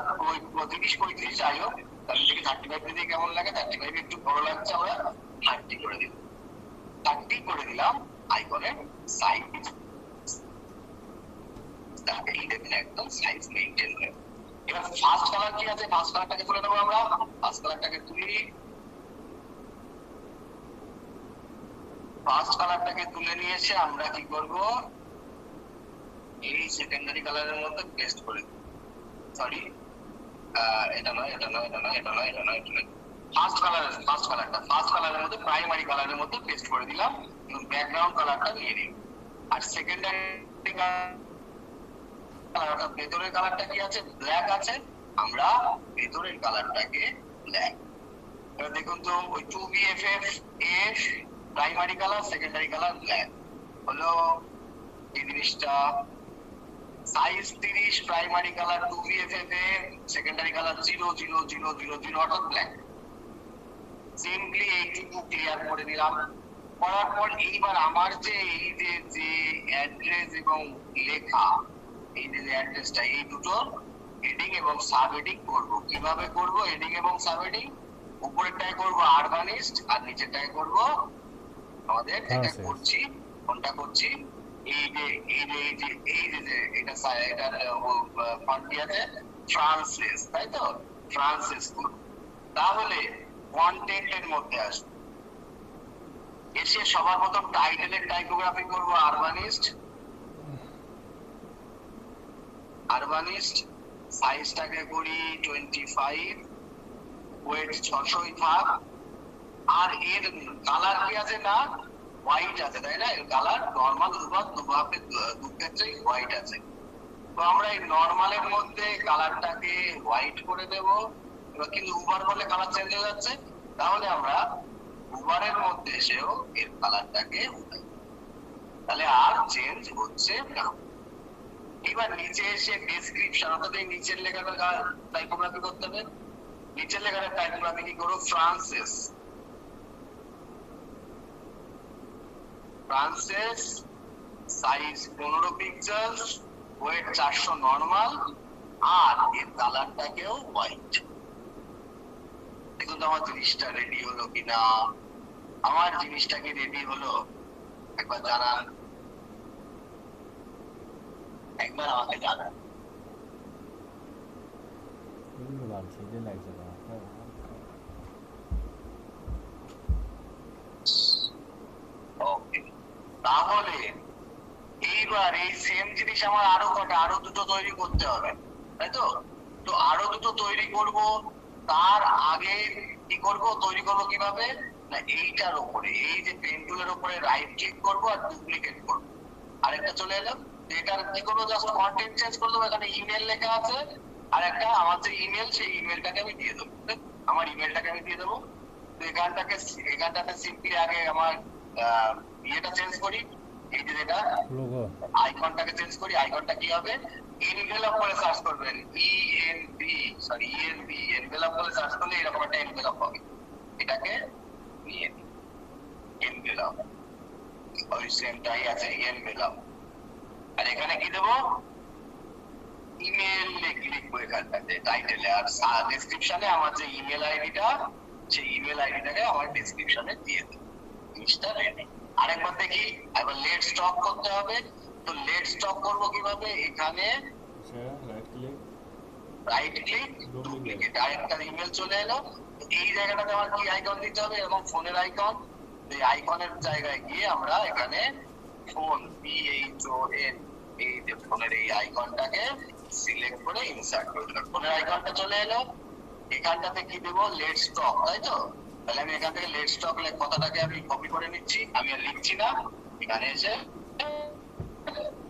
35 যাই হোক, তাহলে থেকে 35 দিয়ে কেমন লাগে? 35 একটু বড় লাগছে, আমরা 30 করে দিলাম। 30 করে দিলাম আইকনের সাইজ। এই দেখুন একদম সাইজ মেইনটেইন হয়ে। এবার ফার্স্ট কালার কি আছে? ফার্স্ট কালারটাকে তুলে নেবো আমরা। ফার্স্ট কালারটাকে তুলি। ফার্স্ট কালারটাকে তুলে নিয়ে এসে আমরা কি করব? এই সেকেন্ডারি কালারের মধ্যে পেস্ট করে দেব। সরি, এটা নয়, এটা নয়, এটা নয়, এটা নয়, এটা নয়, এটা নয়। ফার্স্ট কালারের মধ্যে, প্রাইমারি কালারের মধ্যে পেস্ট করে দিলাম। ব্যাকগ্রাউন্ড কালারটা নিয়ে নিই। আর সেকেন্ডারি কালার, ভেতরের কালারটা কি আছে? ব্ল্যাক আছে। আমরা ভেতরের কালারটাকে ব্ল্যাক। এবার দেখুন তো, ওই 2BFF এর primary colour, secondary colour black হলো। এই জিনিসটা সাইজ 30, প্রাইমারি কালার 2BFF এর, সেকেন্ডারি কালার 00000 অর্থাৎ ব্ল্যাক। সিম্পলি এইটুকু ক্লিয়ার করে দিলাম। করার পর এইবার আমার যে এই যে অ্যাড্রেস এবং লেখা, এই যে অ্যাড্রেসটা, এই দুটো হেডিং এবং সাব হেডিং করব। কিভাবে করব হেডিং এবং সাব হেডিং? উপরেরটায় করব আরবানিস্ট আর নিচেরটায় করব আমাদের যেটা Francis. করছি, কোনটা করছি, এই যে এটা এটা ফন্ট আছে ফ্রান্সিস, তাই তো? ফ্রান্সিস করব। তাহলে কন্টেন্টের মধ্যে আসবে, এসে সবার প্রথম টাইটেলের টাইপোগ্রাফি করব আরবানিস্ট। সাইজটাকে করি 25, ওয়েট 600 থাক। আর এর কালার কি আছে না? হোয়াইট আছে, তাই না? এর কালার নরমাল দু ক্ষেত্রেই হোয়াইট আছে। তো আমরা এই নরমালের মধ্যে কালারটাকে হোয়াইট করে দেব। এবার কিন্তু উবার বলে কালার চেঞ্জ হয়ে যাচ্ছে, তাহলে আমরা উবারের মধ্যে এসেও এর কালারটাকে উঠাই, তাহলে আর চেঞ্জ হচ্ছে না। এবার নিচে এসে ডেসক্রিপশন, অর্থাৎ এই নিচের লেখাটা টাইপোগ্রাফি করতে হবে। নিচের লেখাটা টাইপোগ্রাফি কি করো? Francis, size 15 pixel, weight 400 normal, আর এর কালারটাকেও হোয়াইট। দেখুন তো আমার জিনিসটা রেডি হলো কিনা। আমার জিনিসটা কি রেডি হলো? একবার জানান, একবার আমাকে জানান। এগুলো ভালো সেটাই লাগছে না। ওকে, তাহলে এইবার এই সেম জিনিস আমার আরো দুটো তৈরি করতে হবে, তাই তো? তো আরো দুটো তৈরি করব, তার আগে কি করব? তৈরি করব কিভাবে না, এইটার উপরে, এই যে পেন টুলের উপরে রাইট ক্লিক করব আর ডুপ্লিকেট করব। আরেকটা চলে এলো, এটার কি করবো? জাস্ট কন্টেন্ট চেঞ্জ করে দেবো। এখানে ইমেল লেখা আছে, আর একটা আমার যে ইমেল, সেই ইমেলটাকে আমি দিয়ে দেবো। আমার ইমেলটাকে আমি দিয়ে দেবো। তো এখানটাতে সিম্পলি আগে আমার ইয়েটা চেঞ্জ করি, এই যে যেটা লোগো আইকনটাকে চেঞ্জ করি। আইকনটা কি হবে? এনভেলপ বলে সার্চ করবেন, এনভেলপ বলে সার্চ করলে এরকম একটা এনভেলপ হবে। এটাকে নিয়ে নিই, এনভেলপ, ওই সেমটাই আছে এনভেলপ। আর এখানে কি দেবো? ইমেল লিখবো এখানটাতে টাইটেলে, আর ডেসক্রিপশনে আমার যে ইমেল আইডিটা, সেই ইমেল আইডিটাকে আমার ডেসক্রিপশনে দিয়ে দেবো। জিনিসটা রেডি। আরেকবার দেখি, একবার লেট স্টপ করতে হবে। তো লেট স্টপ করবো কিভাবে? এখানে right click right click, duplicate, আরেকটা ইমেল চলে এলো। এই জায়গাটাতে আমার কি আইকন দিতে হবে? এবং ফোনের আইকন। এই আইকনের জায়গায় গিয়ে আমরা এখানে ফোন, PHON, এই যে ফোনের এই আইকনটাকে সিলেক্ট করে ইনসার্ট করে দিলাম। ফোনের আইকনটা চলে এলো। এখানটাতে কি দেবো? লেট স্টপ, তাই তো? তাহলে আমি এখান থেকে লেট স্টপ কথাটাকে আমি কপি করে নিচ্ছি, আমি আর লিখছি না। এখানে এসে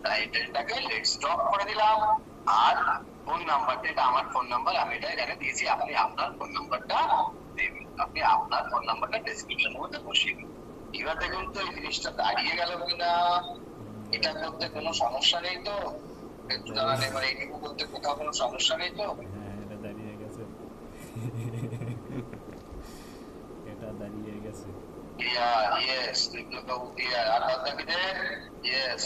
টাইটেলটাকে লেট স্টপ করে দিলাম। আর ফোন নাম্বারটা, এটা আমার ফোন নাম্বার, আমি এটা এখানে দিয়েছি। আপনি আপনার ফোন নাম্বারটা দেবেন, আপনি আপনার ফোন নাম্বারটা ডেসক্রিপশনের মধ্যে বসিয়ে দিন। এবার দেখুন তো এই জিনিসটা দাঁড়িয়ে গেল কিনা। এটা করতে কোনো সমস্যা নেই তো? একটু জানান এবার, এইটুকু করতে কোথাও কোনো সমস্যা নেই তো? হ্যাঁ এটা দাঁড়িয়ে গেছে এটা দাঁড়িয়ে গেছে Yes, আর বাদটা কি রে? Yes.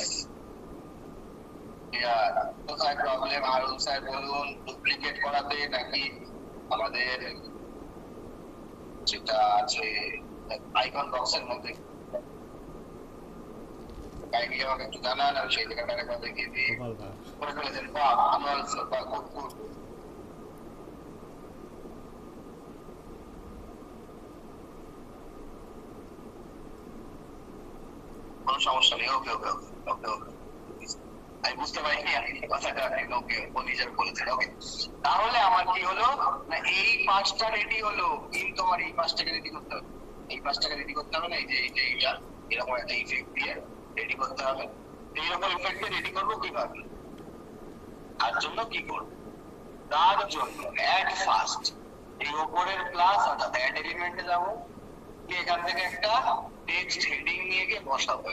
কোথায় প্রবলেম আরুল স্যার বলুন? ডুপ্লিকেট করাতে নাকি আমাদের যেটা আছে আইকন বক্সের মধ্যে? কাইন্ডলি আমাকে একটু জানান, আমি সেই জায়গাটা একবার দেখিয়ে দিই। গোপাল ভাঁড় করে ফেলেছেন, বাহ, আনোয়ার স্যার, বাহ, খুব খুব। কোনো সমস্যা নেই। ওকে ওকে ওকে ওকে ওকে, আমি বুঝতে পারিনি আপনি কথাটা, ওকে ও নিজের বলেছেন। ওকে, তাহলে আমার কি হলো না, এই পাঁচটা রেডি হলো, কিন্তু আমার এই পাঁচটাকে রেডি করতে হবে। এই পাঁচটাকে রেডি করতে হবে না, এই যে এইটা এরকম একটা ইফেক্ট দিয়ে রেডি করতে হবে। এইরকম ইফেক্ট দিয়ে রেডি করবো কিভাবে? তার জন্য কি করবো? তার জন্য অ্যাড ফার্স্ট, এই উপরের প্লাস অর্থাৎ অ্যাড এলিমেন্টে যাবো, এখান থেকে একটা টেক্সট হেডিং নিয়ে গিয়ে বসাবো।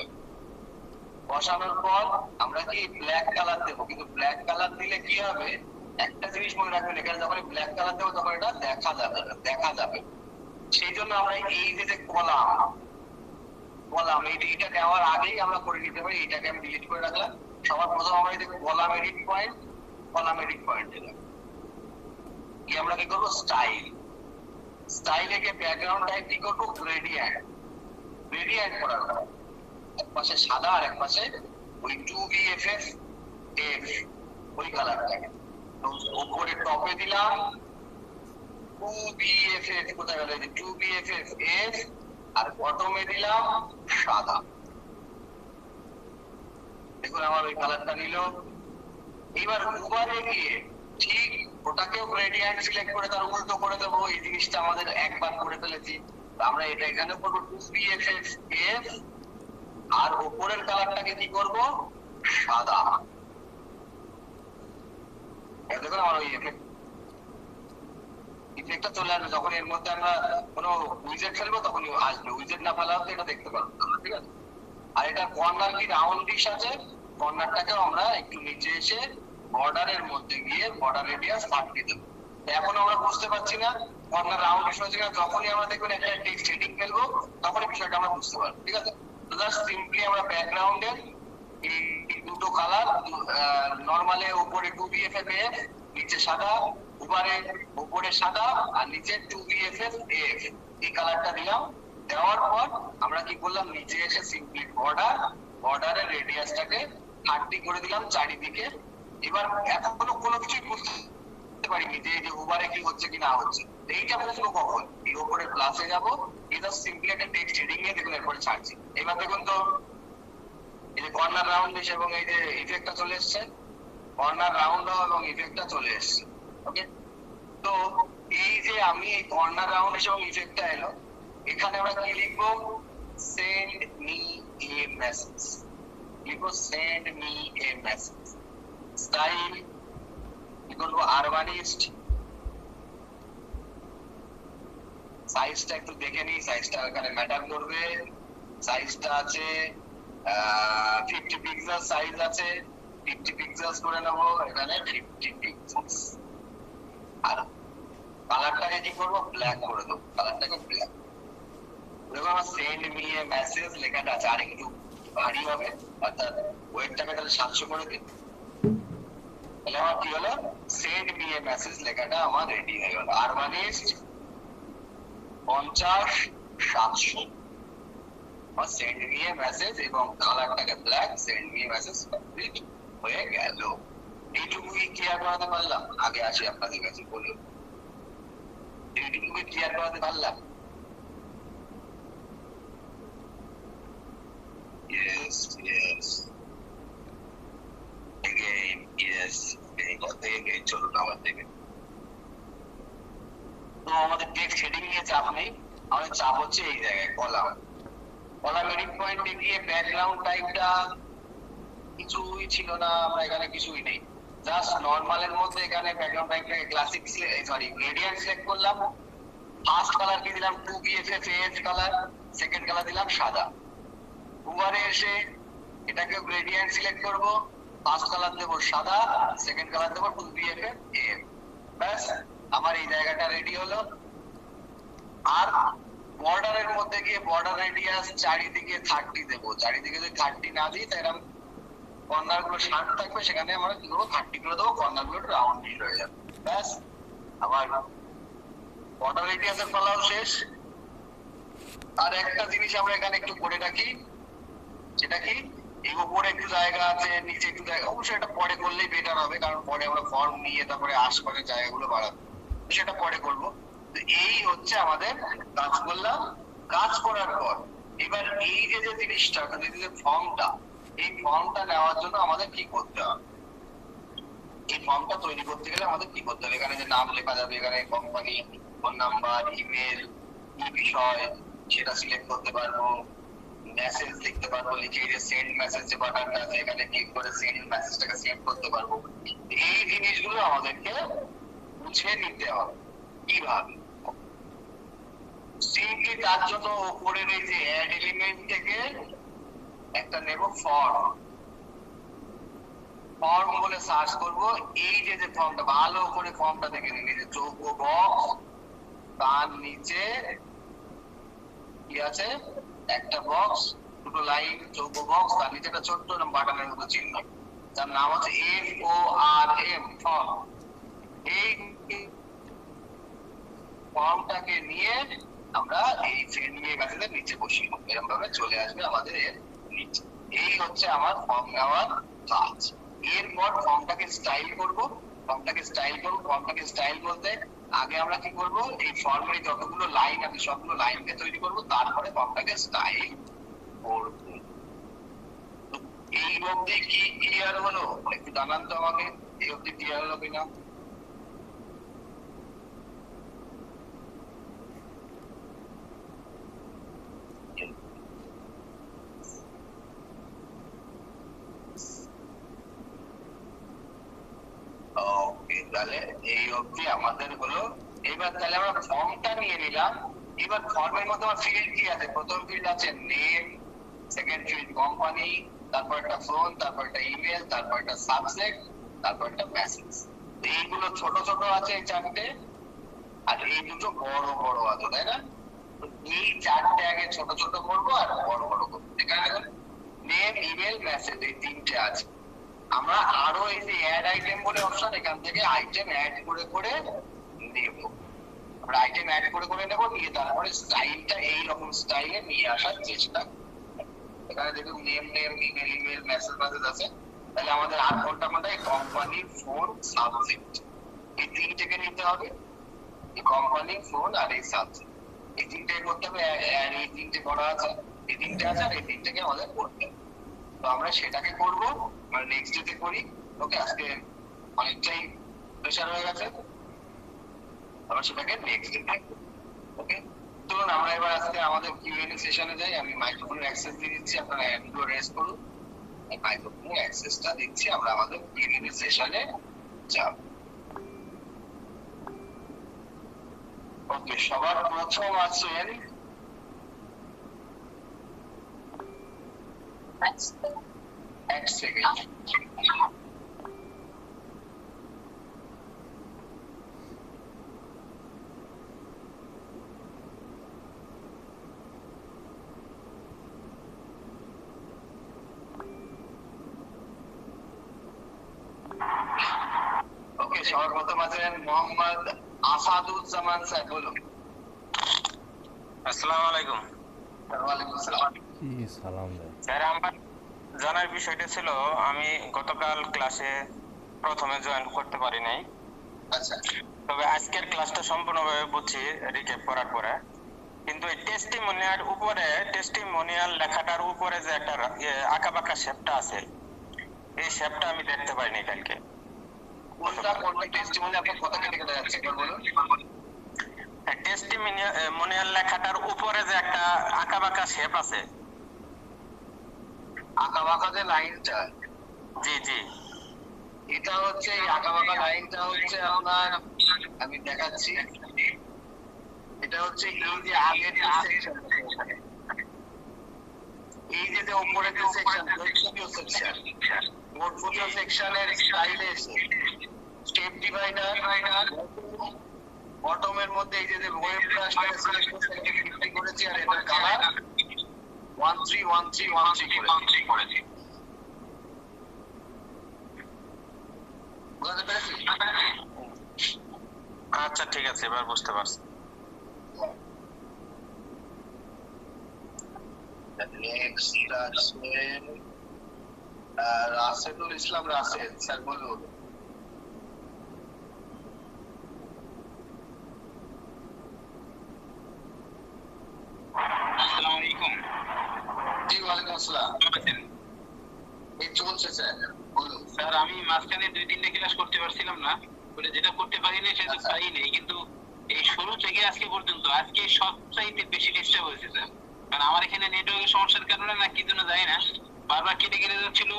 বসানোর পর আমরা কি ব্ল্যাক কালার দেবো, কিন্তু ব্ল্যাক কালার দিলে কি হবে? একটা জিনিস মনে রাখবেন, এখানে যখন ব্ল্যাক কালার দেবো তখন এটা দেখা যাবে। সেই জন্য আমরা এই যে কলাম এইটা নেওয়ার আগেই আমরা করে নিতে পারি। এটাকে আমি ডিলিট করে রাখলাম, সবার প্রথম আমরা এই কলাম এডিট পয়েন্ট দিলাম। কি আমরা কি করবো, স্টাইলে গিয়ে ব্যাকগ্রাউন্ড টাইপ কি করবো, গ্রেডিয়েন্ট করার পর এক পাশে সাদা আর এক পাশে ওই 2BFF F ওই কালারটাকে, তো উপরে টপে দিলাম 2BFF, কোথায় গেল, 2BFF F, আর বটমে দিলাম সাদা। দেখুন আমার ওই কালারটা নিল। এবার উবারে গিয়ে ঠিক ওটাকেও গ্রেডিয়েন্ট সিলেক্ট করে তার উল্টো করে দেবো। এই জিনিসটা আমাদের একবার করে ফেলেছি, আমরা এটা এখানে করবো 2BFF F, আর উপরের কালারটাকে কি করব, সাদা। দেখুন আমার ওই ইফেক্টটা চলে আসবে। যখন এর মধ্যে আমরা কোনো উইজেট ফেলবো তখনই আসবে, উইজেট না ফেলা হলে এটা দেখতে পারবো না, ঠিক আছে। আর এটা কর্নার কি রাউন্ড ডিশ আছে, কর্নারটাকেও আমরা একটু নিচে এসে বর্ডারের মধ্যে গিয়ে বর্ডার রেডিয়াস 30 দেবো। এখন আমরা বুঝতে পারছি না কর্নার রাউন্ড ডিশ হচ্ছে কিনা, যখনই আমরা দেখবেন একটা টেক্সট হেডিং ফেলবো তখনই বিষয়টা আমরা বুঝতে পারবো, ঠিক আছে। তো জাস্ট সিম্পলি আমরা ব্যাকগ্রাউন্ডের এই দুটো কালার, নরমালে উপরে 2BFF F, নিচে সাদা, উপরে সাদা আর নিচে 2BFF F, এই কালারটা দিলাম। দেওয়ার পর আমরা কি করলাম, নিচে এসে সিম্পলি বর্ডারের রেডিয়াসটাকে 30 করে দিলাম চারিদিকে। এবার এখনো কোনো কিছুই বুঝতে পারিনি যে ওভারে কি হচ্ছে কি না হচ্ছে, এইটা বুঝবো কখন, এই উপরে প্লাসে যাবো, এটা সিম্পলি একটা টেক্সট হেডিং এ দেখুন এরপরে ছাড়ছি। এবার দেখুন তো এই যে কর্নার রাউন্ড ডিশ এবং এই যে ইফেক্টটা চলে এসছে, কর্নার রাউন্ড এবং ইফেক্টটা চলে এসছে, ওকে। তো এই যে আমি এই কর্নার রাউন্ড এবং ইফেক্টটা এলো, এখানে আমরা কি লিখবো, সেন্ড মি এ মেসেজ, লিখবো send me a message. Style কি করবো, আরবানিস্ট। সাইজটা একটু দেখে নিই, সাইজটা এখানে ম্যাটার করবে। সাইজটা আছে 50 পিক্সেল সাইজ আছে, 50 পিক্সেলস করে নেবো এখানে, 50 পিক্সেলস। আর কালারটাকে কি করবো, ব্ল্যাক করে দেবো, কালারটাকে ব্ল্যাক। দেখো আমার সেন্ড মি এ মেসেজ লেখাটা আছে, আর একটু ভারী হবে, অর্থাৎ ওয়েটটাকে তাহলে 700 করে দিই। তাহলে আমার কি হলো, সেন্ড মি এ মেসেজ লেখাটা আমার রেডি হয়ে গেল। Urbanist 50 700, send me a message এবং কালারটাকে black, send me a message complete হয়ে গেল। এইটুকুই ক্লিয়ার করাতে পারলাম? আগে আসি আপনাদের কাছে, বলুন এইটুকুই ক্লিয়ার করাতে পারলাম? Yes, yes. Again, yes. Again, চলুন আমার থেকে। তো আমাদের টেক্সট হেডিং নিয়ে চাপ নেই, আমাদের চাপ হচ্ছে এই জায়গায় কলাম এডিট পয়েন্টে গিয়ে ব্যাকগ্রাউন্ড টাইপটা কিছুই ছিল না, আমরা এখানে কিছুই নেই, জাস্ট নরমালের মধ্যে এখানে ব্যাকগ্রাউন্ড টাইপটাকে ক্লাসিক গ্রেডিয়েন্ট সিলেক্ট করলাম। ফার্স্ট কালার কি দিলাম, 2BFF F colour, second colour দিলাম সাদা। ওভারে এসে এটাকে গ্রেডিয়েন্ট সিলেক্ট করব, ফার্স্ট কালার দেবো সাদা, সেকেন্ড কালার দেবো 2BFF F। ব্যাস আমার এই জায়গাটা রেডি হলো। আর বর্ডারের মধ্যে গিয়ে বর্ডার রেডিয়াস চারিদিকে 30 দেবো। চারিদিকে যদি 30 না দিই তাহলে কর্নার গুলো শার্প থাকবে, সেখানে আমরা কি করবো, 30 করে দেবো, কর্নার গুলো রাউন্ড হয়ে যাবে। ব্যাস আবার বর্ডার রেডিয়াসের পালাও শেষ। আর একটা জিনিস আমরা এখানে একটু করে রাখি, সেটা কি, এই উপরে একটু জায়গা আছে, নিচে একটু জায়গা, অবশ্যই এটা পরে করলেই বেটার হবে, কারণ পরে আমরা ফর্ম নিয়ে তারপরে আশপাশের জায়গাগুলো বাড়াবো, সেটা পরে করবো। এই হচ্ছে আমাদের কাজ করলাম। কাজ করার পর এবার এই যে জিনিসটা, ফর্মটা, এই ফর্মটা নেওয়ার জন্য আমাদের কি করতে হবে, এই ফর্মটা তৈরি করতে গেলে আমাদের কি করতে হবে, এখানে যে নাম লেখা যাবে, এখানে কোম্পানি, ফোন নাম্বার, ইমেল, কি বিষয় সেটা সিলেক্ট করতে পারবো, মেসেজ লিখতে পারবো, লিখে যে সেন্ড মেসেজ যে বাটনটা আছে এখানে ক্লিক করে সেন্ড মেসেজটাকে সেন্ড করতে পারবো। এই জিনিসগুলো আমাদেরকে বুঝে নিতে হবে কিভাবে। সিম্পলি তার জন্য উপরের এই যে অ্যাড এলিমেন্ট থেকে একটা নেব ফর্ম বলে সার্চ করব। এই যে ফর্মটা, ভালো করে ফর্মটা দেখে নিন, এই যে চৌকো বক্স, তার নিচে কি আছে, একটা বক্স, দুটো লাইন, চৌকো বক্স, তার নিচে একটা ছোট্ট বাটনের মতো চিহ্ন। তার নাম হচ্ছে FORM ফর্ম। এই ফর্মটাকে নিয়ে আমরা এই ফ্রেন্ড মেগাজিনের নিচে বসিয়ে দেবো, এরকম ভাবে চলে আসবে আমাদের এর নিচে। এই হচ্ছে আমার ফর্ম নেওয়ার কাজ। এরপর ফর্মটাকে স্টাইল করব। ফর্মটাকে স্টাইল বলতে আগে আমরা কি করব, এই ফর্মের যতগুলো লাইন আছে সবগুলো লাইনকে তৈরি করব, তারপরে ফর্মটাকে স্টাইল করব। এই অবধি কি ক্লিয়ার হলো? একটু জানান তো আমাকে, এই অবধি ক্লিয়ার হলো কিনা? ওকে, তাহলে এই অবধি আমাদের হলো। এবার তাহলে আমরা ফর্মটা নিয়ে নিলাম। এবার ফর্মের মধ্যে আমার ফিল্ড কি আছে? প্রথম ফিল্ড আছে নেম, সেকেন্ড ফিল্ড কোম্পানি, তারপর একটা ফোন, তারপর একটা ইমেল, তারপর একটা সাবজেক্ট, তারপর একটা মেসেজ। এইগুলো ছোট ছোট আছে এই চারটে, আর এই দুটো বড় বড় আছে, তাই না? এই চারটে আগে ছোট ছোট করবো আর বড় বড় করবো। এখানে দেখুন নেম, ইমেল, মেসেজ এই তিনটে আছে। আমরা আরো এই যে অ্যাড আইটেম বলে অপশন, এখান থেকে আইটেম অ্যাড করে করে নেব। আমরা আইটেম অ্যাড করে করে নেব, নিয়ে তারপরে স্টাইলটা এইরকম স্টাইলে নিয়ে আসার চেষ্টা করব। এখানে দেখুন নেম, ইমেল, মেসেজ আছে। তাহলে আমাদের আর কোনটা কোনটা? কোম্পানি, ফোন, সাবজেক্ট, এই তিনটেকে নিতে হবে। এই কোম্পানি, ফোন আর এই সাবজেক্ট, এই তিনটে করতে হবে। আর এই তিনটে করা আছে, এই তিনটে আছে, আর এই তিনটেকে আমাদের করতে হবে। তো আমরা সেটাকে করব, মানে নেক্সট ডেতে করি। ওকে, আজকে অনেকটাই প্রেশার হয়ে গেছে, আমরা সেটাকে নেক্সট ডেতে করব। ওকে, চলুন আমরা এবার আজকে আমাদের কিউএনএ সেশনে যাই। আমি মাইক্রোফোনের অ্যাক্সেস দিয়ে দিচ্ছি, আপনারা এন্ড্রয়েড রেস্ট করুন। এই মাইক্রোফোনের অ্যাক্সেসটা দিচ্ছি, আমরা আমাদের কিউএনএ সেশনে যাব। ওকে, সবার প্রথম আছেন এক সেকেন্ড। ওকে, সবার প্রথম আছেন মোহাম্মদ আসাদুজ্জামান স্যার, বলুন। আসসালামু আলাইকুম। ওয়ালাইকুম আসসালাম। কি সালাম দেয়? স্যার, আমার জানার বিষয়টা ছিল, আমি গতকাল ক্লাসে প্রথমে জয়েন করতে পারি নাই, আচ্ছা, তবে আজকের ক্লাসটা সম্পূর্ণভাবে বুঝছি রিক্যাপ করার পরে। কিন্তু এই টেস্টিমোনিয়াল লেখাটার উপরে যে একটা আঁকাবাঁকা শেপটা আছে, এই শেপটা আমি দেখতে পাইনি কালকে। কোনটা টেস্টিমনি? আপনার কথা কেটে কেটে যাচ্ছে, একবার বলুন। টেস্টিমোনিয়াল লেখাটার উপরে যে একটা আঁকাবাঁকা শেপ আছে। আঁকা বাঁকা যে লাইনটা, জি জি, এটা হচ্ছে এই আঁকা বাঁকা লাইনটা হচ্ছে আপনার, আমি দেখাচ্ছি। এটা হচ্ছে এই যে আগের যে সেকশন, এই যে উপরে যে সেকশন, পোর্টফোলিও সেকশনের স্টাইলে এসে স্টেপ ডিভাইডার, বটমের মধ্যে এই যে ওয়েব ব্রাশটা সিলেক্ট করেছি, আর এটার কালার 131313 করেছি। বুঝতে পেরেছি? আচ্ছা ঠিক আছে, এবার বুঝতে পারছি। নেক্সট আছেন রাশেদুল ইসলাম। রাশেদ স্যার, বলুন। আসসালামু আলাইকুম। জি, ওয়ালাইকুম আসসালাম। এই চলছে স্যার, বলুন। স্যার, আমি মাঝখানে 2-3টা ক্লাস করতে পারছিলাম না, বলে যেটা করতে পারিনি সেটা পাই নেই, কিন্তু এই শুরু থেকে আজকে পর্যন্ত আজকে সবচাইতে বেশি ডিস্টার্ব হয়েছে স্যার। কারণ আমার এখানে নেটওয়ার্কের সমস্যার কারণে না কি জন্য জানি না, বারবার কেটে কেটে যাচ্ছিল,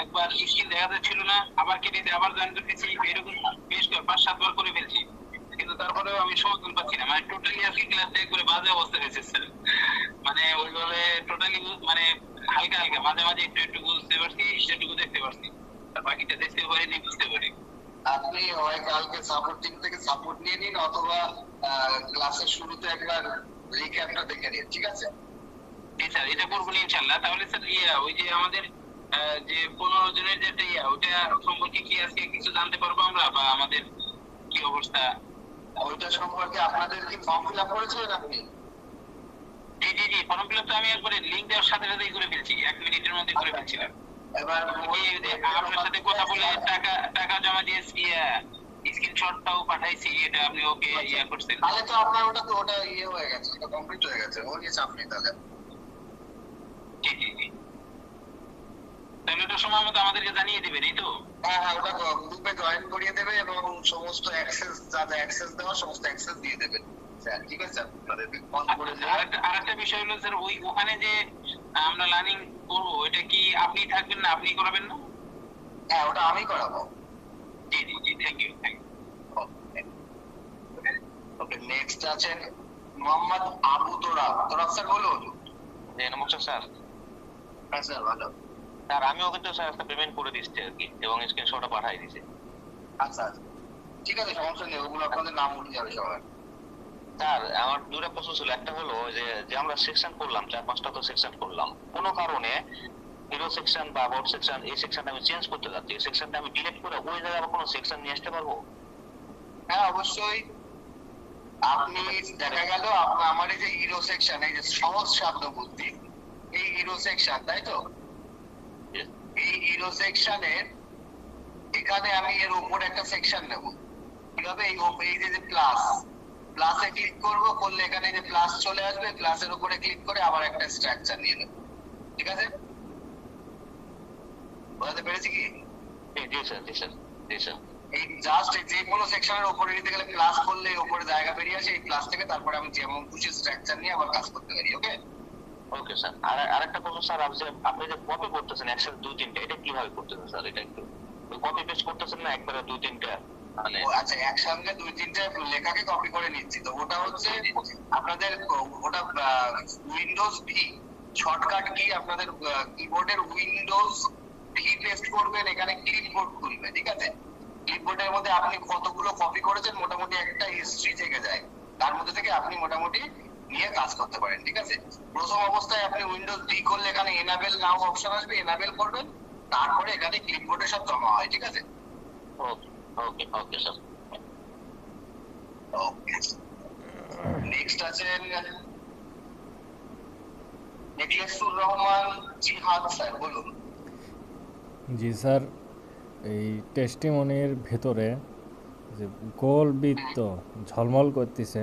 একবার স্ক্রিন দেখা যাচ্ছিল না, আবার কেটে দিয়ে আবার জয়েন করতেছি, এরকম বেশ 5-7 বার করে ফেলছি, কিন্তু তারপরেও আমি সমাধান পাচ্ছি না। মানে টোটালি আজকে ক্লাসটা একবারে বাজে অবস্থা হয়েছে স্যার। মানে ওইভাবে টোটালি মানে হালকা হালকা মাঝে মাঝে একটু একটু বুঝতে পারছি, সেটুকু দেখতে পারছি, আর বাকিটা দেখতে পারিনি, বুঝতে পারি। আপনি হয় কালকে সাপোর্ট টিম থেকে সাপোর্ট নিয়ে নিন, অথবা ক্লাসের শুরুতে একবার রিক্যাপটা দেখে নিন, ঠিক আছে? জি স্যার, এটা করবো ইনশাআল্লাহ। তাহলে স্যার ওই যে আমাদের যে 15 জনের যে একটা ওটা সম্পর্কে কি আজকে কিছু জানতে পারবো আমরা, বা আমাদের কি অবস্থা? ওইটা সম্পর্কে আপনাদের কি ফর্ম ফিল আপ করেছিলেন আপনি? জি জি জি, ফর্ম ফিল আপ তো আমি একবারে লিঙ্ক দেওয়ার সাথে সাথেই করে ফেলছি, 1 মিনিটের মধ্যে করে ফেলছিলাম। এবার আপনার সাথে কথা বলে টাকা জমা দিয়েছি, স্ক্রিনশটটাও পাঠাইছি, এটা আপনি ওকে করছেন। তাহলে তো আপনার ওটা হয়ে গেছে, ওটা কমপ্লিট হয়ে গেছে, ও নিয়ে চাপ নেই তাহলে। জি জি জি, তাহলে ওটা সময় মতো আমাদেরকে জানিয়ে দিবেন, এই তো? হ্যাঁ হ্যাঁ, ওটা গ্রুপে জয়েন করিয়ে দেবে এবং সমস্ত অ্যাক্সেস যা যা অ্যাক্সেস দেওয়া সমস্ত অ্যাক্সেস দিয়ে দেবেন স্যার, ঠিক আছে? আপনাদেরকে ফোন করে আরেকটা বিষয় হলো স্যার, ওখানে যে আমরা লার্নিং করবো, এটা কি আপনি থাকবেন না আপনি করাবেন না? হ্যাঁ, ওটা আমি করাবো। জি জি জি, থ্যাংক ইউ। ওকে, নেক্সট আছেন মোহাম্মদ আবু তোরাব। তোরাব স্যার বলুন। নমস্কার স্যার। হ্যাঁ স্যার, ভালো। স্যার আমিও কিন্তু স্যার একটা পেমেন্ট করে দিচ্ছি আর কি, এবং স্ক্রিনশটটা পাঠিয়ে দিয়েছি। আচ্ছা আচ্ছা, ঠিক আছে, সমস্যা নেই, ওগুলো আপনাদের নাম উঠে যাবে সবার। স্যার আমার দুটো প্রশ্ন ছিল, একটা হলো যে যে আমরা সেকশন করলাম 4-5টা তো সেকশন করলাম, কোনো কারণে হিরো সেকশন বা বোর্ড সেকশন এই সেকশনটা আমি চেঞ্জ করতে যাচ্ছি, এই সেকশনটা আমি ডিলিট করে ওই জায়গায় আবার কোনো সেকশন নিয়ে আসতে পারবো? হ্যাঁ অবশ্যই। আপনি দেখা গেল আমার এই যে হিরো সেকশন, এই যে সহজ শব্দ বুদ্ধি, এই হিরো সেকশন, তাই তো? এই হিরো সেকশনের এখানে আমি এর উপর একটা সেকশন নেব। কিভাবে? এই যে প্লাস, প্লাসে ক্লিক করব, করলে এখানে যে প্লাস চলে আসবে, প্লাসের উপরে ক্লিক করে আবার একটা স্ট্রাকচার নিয়ে নেব, ঠিক আছে? বুঝতে পেরেছি কি? জি স্যার, জি স্যার, জি স্যার। এই জাস্ট যে কোনো সেকশনের উপরে নিতে গেলে প্লাস করলে উপরে জায়গা বেরিয়ে আসে, এই প্লাস থেকে তারপরে আমি যেমন খুশি স্ট্রাকচার নিয়ে আবার কাজ করতে পারি। ওকে ওকে স্যার, আরেকটা প্রশ্ন স্যার, আপনি যে কপি করতেছেন একসাথে 2-3টা, এটা কিভাবে করতেছেন স্যার? এটা একটু কপি পেস্ট করতেছেন না একবারে 2-3টা মানে? আচ্ছা, একসঙ্গে 2-3টে লেখাকে কপি করে নিচ্ছি, তো ওটা হচ্ছে আপনাদের ওটা উইন্ডোজ ভি শর্টকাট কি, আপনাদের কিবোর্ডের উইন্ডোজ ভি পেস্ট করবেন, এখানে ক্লিপবোর্ড খুলবে, ঠিক আছে? ক্লিপবোর্ডের মধ্যে আপনি কতগুলো কপি করেছেন মোটামুটি একটা হিস্ট্রি থেকে যায়, তার মধ্যে থেকে আপনি মোটামুটি নিয়ে কাজ করতে পারেন, ঠিক আছে? প্রথম অবস্থায় আপনি উইন্ডোজ ডি করলে এখানে এনাবেল নাও অপশন আসবে, এনাবেল করবেন, তারপরে এখানে ক্লিপবোর্ডে সব জমা হয়, ঠিক আছে? ওকে ওকে ওকে স্যার। ওকে, নেক্সট আছেন নেকলেসুর রহমান জিহাদ স্যার, বলুন। জি স্যার, এই টেস্টিমনির ভেতরে যে গোল বৃত্ত ঝলমল করতেছে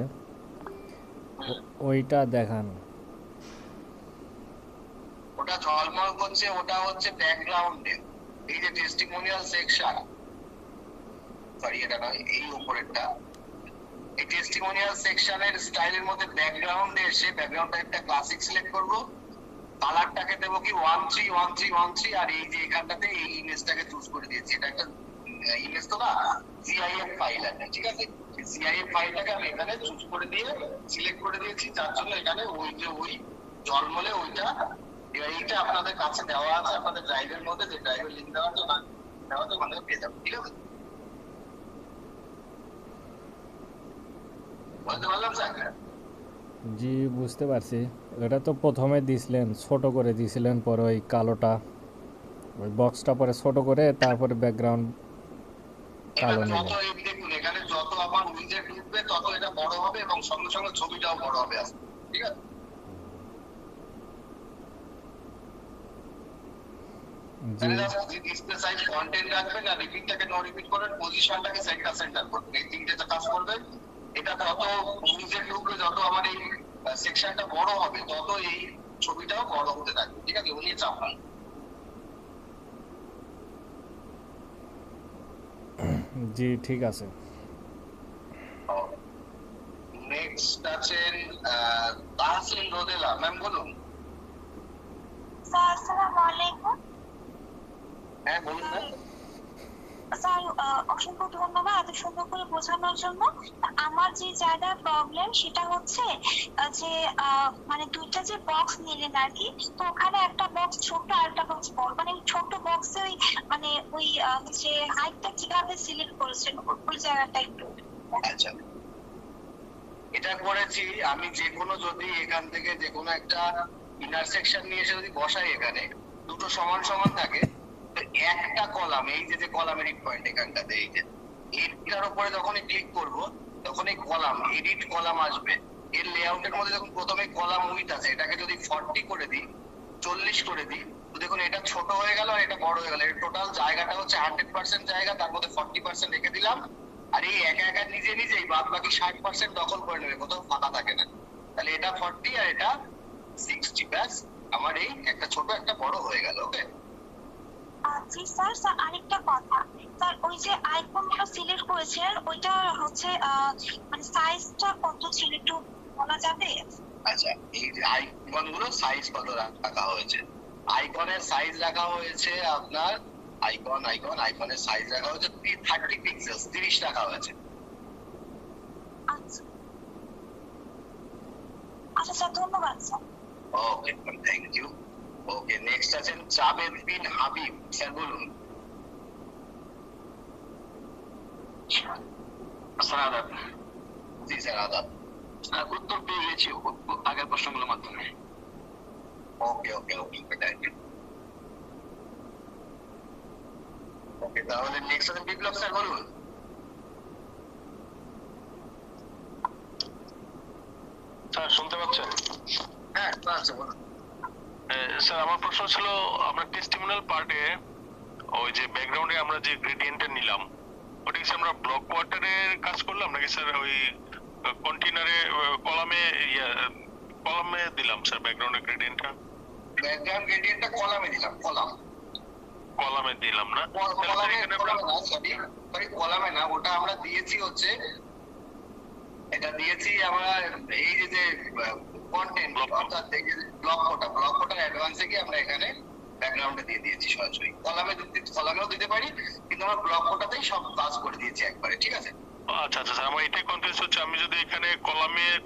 ওইটা দেখান। ওটা ঝলমল করছে, ওটা হচ্ছে ব্যাকগ্রাউন্ডে, এই যে টেস্টিমোনিয়াল সেকশন, সরি এটা নয়, এই উপরেরটা, এই টেস্টিমোনিয়াল সেকশনের স্টাইলের মধ্যে ব্যাকগ্রাউন্ডে এসে ব্যাকগ্রাউন্ড টাইপটা ক্লাসিক সিলেক্ট করব, কালারটাকে দেবো কি 131313, আর এই যে এখানটাতে এই ইমেজটাকে চুজ করে দিয়েছি, এটা একটা ইমেজ তো না, সিআইএফ ফাইল আছে, ঠিক আছে? সিআইএফ ফাইলটাকে আমি এখানে চুজ করে দিয়ে সিলেক্ট করে দিয়েছি, যার জন্য এখানে ওই ঝলমলে ওইটা, এইটা আপনাদের কাছে দেওয়া আছে, আপনাদের ড্রাইভের মধ্যে, যে ড্রাইভের লিংক দেওয়া আছে ওখানে পেয়ে যাবেন, ঠিক আছে? বুঝতে পারলাম স্যার? জি বুঝতে পারছি। এটা তো প্রথমে দিছিলেন, ছোট করে দিছিলেন, পরে ওই কালোটা ওই বক্সটা পরে ছোট করে তারপরে ব্যাকগ্রাউন্ড কালো যত নিলেন। দেখুন এখানে যত আমার উইজেট ঢুকবে তত এটা বড় হবে এবং সঙ্গে সঙ্গে ছবিটাও বড় হবে, ঠিক আছে? ডিসপ্লে সাইজ কন্টেন্ট রাখবেন, আর রিপিটটাকে নো রিপিট করেন, পজিশনটাকে সেন্টার করবেন, এই তিনটে কাজ করবেন। এটা তত উইজেট ঢুকবে, যত আমার এই সেকশনটা বড় হবে তত এই ছবিটাও বড় হতে থাকবে, ঠিক আছে? উনি চাপ নাই। জি ঠিক আছে। নেক্সট আছেন তাহসিন রোদেলা ম্যাম, বলুন। স্যার আসসালামু আলাইকুম। হ্যাঁ বলুন ম্যাম। স্যার অসংখ্য ধন্যবাদ এত সুন্দর করে বোঝানোর জন্য। আমার যে জায়গায় প্রবলেম সেটা হচ্ছে যে মানে দুইটা যে বক্স নিলেন আর কি, তো ওখানে একটা বক্স ছোট আর একটা বক্স বড়, মানে ছোট বক্সে ওই মানে ওই যে হাইটটা কিভাবে সিলেক্ট করেছেন ওই জায়গাটা একটু। আচ্ছা, এটা করেছি আমি, যে কোনো যদি এখান থেকে যে কোনো একটা ইন্টারসেকশন নিয়ে এসে যদি বসাই এখানে, দুটো সমান সমান থাকে, তো একটা কলাম, এই যে কলামের পয়েন্ট এখানটাতে, এই যে এটার উপরে যখনই ক্লিক করব তখন এই কলাম, এডিট কলাম আসবে। এর লেআউটের মধ্যে যখন প্রথমে কলাম উইথ আছে, এটাকে যদি 40 করে দিই, 40 করে দিই, তো দেখুন এটা ছোট হয়ে গেল আর এটা বড় হয়ে গেল। এর টোটাল জায়গাটা হচ্ছে 100% জায়গা, তার মধ্যে 40% রেখে দিলাম। আর এই একা একা নিজে নিজেই বাদ বাকি 60% দখল করে নেবে, কোথাও ফাঁকা থাকে না। তাহলে এটা 40 আর এটা 60, ব্যাস আমার এই একটা ছোট একটা বড় হয়ে গেল। ওকে জি স্যার। স্যার আরেকটা কথা, স্যার ওই যে আইকনগুলো সিলেক্ট করেছেন ওইটা হচ্ছে মানে সাইজটা কত ছিল একটু বলা যাবে? আচ্ছা, এই যে আইকন গুলো সাইজ কত রাখা হয়েছে? আইকনের সাইজ রাখা হয়েছে আপনার, আইকনের সাইজ রাখা হয়েছে 30 পিক্সেলস, 30 রাখা হয়েছে। আচ্ছা আচ্ছা স্যার, ধন্যবাদ sir. Okay, thank you. Okay, next আছেন জাবেদ বিন হাবিব, স্যার বলুন। স্যার আদাব। জি স্যার, আদাব। উত্তর পেয়ে গেছি আগের প্রশ্নগুলোর মাধ্যমে। ওকে ওকে ওকে, থ্যাংক ইউ। ওকে, তাহলে নেক্সট আছেন বিপ্লব, স্যার বলুন। স্যার শুনতে পাচ্ছেন? হ্যাঁ আচ্ছা, বলুন। স্যার আমার প্রশ্ন ছিল, আমরা টেস্টিমোনিয়াল পার্টে ওই যে ব্যাকগ্রাউন্ডে আমরা যে গ্রেডিয়েন্টটা নিলাম, ওটা কি আমরা ব্লক কোয়ার্টারের কাজ করলাম নাকি স্যার ওই কন্টেইনারে কলামে দিলাম স্যার ব্যাকগ্রাউন্ডের গ্রেডিয়েন্টটা? ব্যাকগ্রাউন্ড গ্রেডিয়েন্টটা কলামে দিলাম, কলামে দিলাম না? কলামে না, ওটা আমরা দিয়েছি হচ্ছে, এটা দিয়েছি আমরা এই যে কন্টেন্ট, অর্থাৎ ব্লক কোটার অ্যাডভান্সে গিয়ে আমরা এখানে ব্যাকগ্রাউন্ডে দিয়ে দিয়েছি সরাসরি। কলামেও দিতে পারি, কিন্তু আমরা ব্লক কোটাতেই সব কাজ করে দিয়েছি একবারে, ঠিক আছে? আচ্ছা আচ্ছা স্যার, আমার এটাই কনফিউজ হচ্ছে, আমি যদি এখানে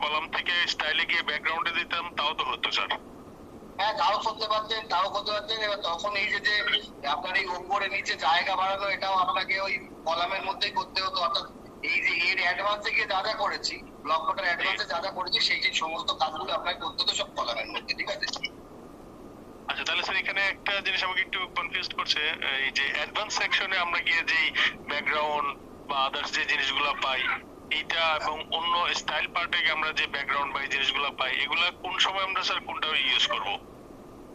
কলাম থেকে স্টাইলে গিয়ে ব্যাকগ্রাউন্ডে দিতাম তাও তো হতো স্যার। হ্যাঁ, তাও করতে পারতেন। এবার তখন এই যে আপনার এই উপরে নিচে জায়গা বাড়ানো, এটাও আপনাকে ওই কলামের মধ্যেই করতে হতো। অর্থাৎ এই যে এর অ্যাডভান্সে গিয়ে যা করেছি, ব্লক কোটার অ্যাডভান্সে যা করেছি, সেই সমস্ত কাজগুলো আপনাকে করতে হতো সব কলামের মধ্যে, ঠিক আছে? আচ্ছা, তাহলে স্যার এখানে একটা জিনিস আমাকে একটু কনফিউজ করছে, এই যে অ্যাডভান্স সেকশনে আমরা গিয়ে যেই ব্যাকগ্রাউন্ড বা আদার্স যে জিনিসগুলো পাই, এইটা এবং অন্য স্টাইল পার্টে আমরা যে ব্যাকগ্রাউন্ড বা এই জিনিসগুলো পাই, এগুলা কোন সময় আমরা স্যার কোনটা ইউজ করব?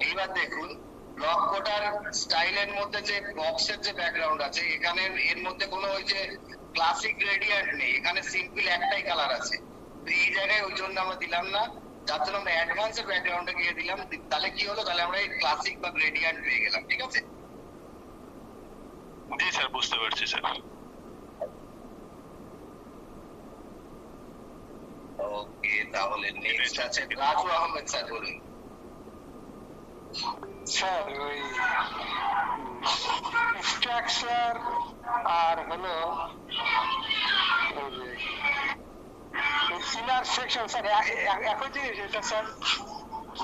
এইবার দেখুন, ব্লক কোটার স্টাইলের মধ্যে যে বক্সের যে ব্যাকগ্রাউন্ড আছে, এখানে এর মধ্যে কোনো ওই যে ক্লাসিক গ্রেডিয়েন্ট নেই, এখানে সিম্পল একটাই কালার আছে। তো এই জায়গায় ওই জন্য আমরা দিলাম না, যার জন্য আমরা অ্যাডভান্সের ব্যাকগ্রাউন্ডে গিয়ে দিলাম। তাহলে কি হলো, তাহলে আমরা এই ক্লাসিক বা গ্রেডিয়েন্ট পেয়ে গেলাম, ঠিক আছে? জি স্যার, বুঝতে পারছি স্যার। ওকে, তাহলে নেক্সট আছে রাজু আহমেদ, স্যার বলুন। স্যার ওই স্ট্রাকচার আর হলো ইনার সেকশন স্যার একই জিনিস এটা স্যার?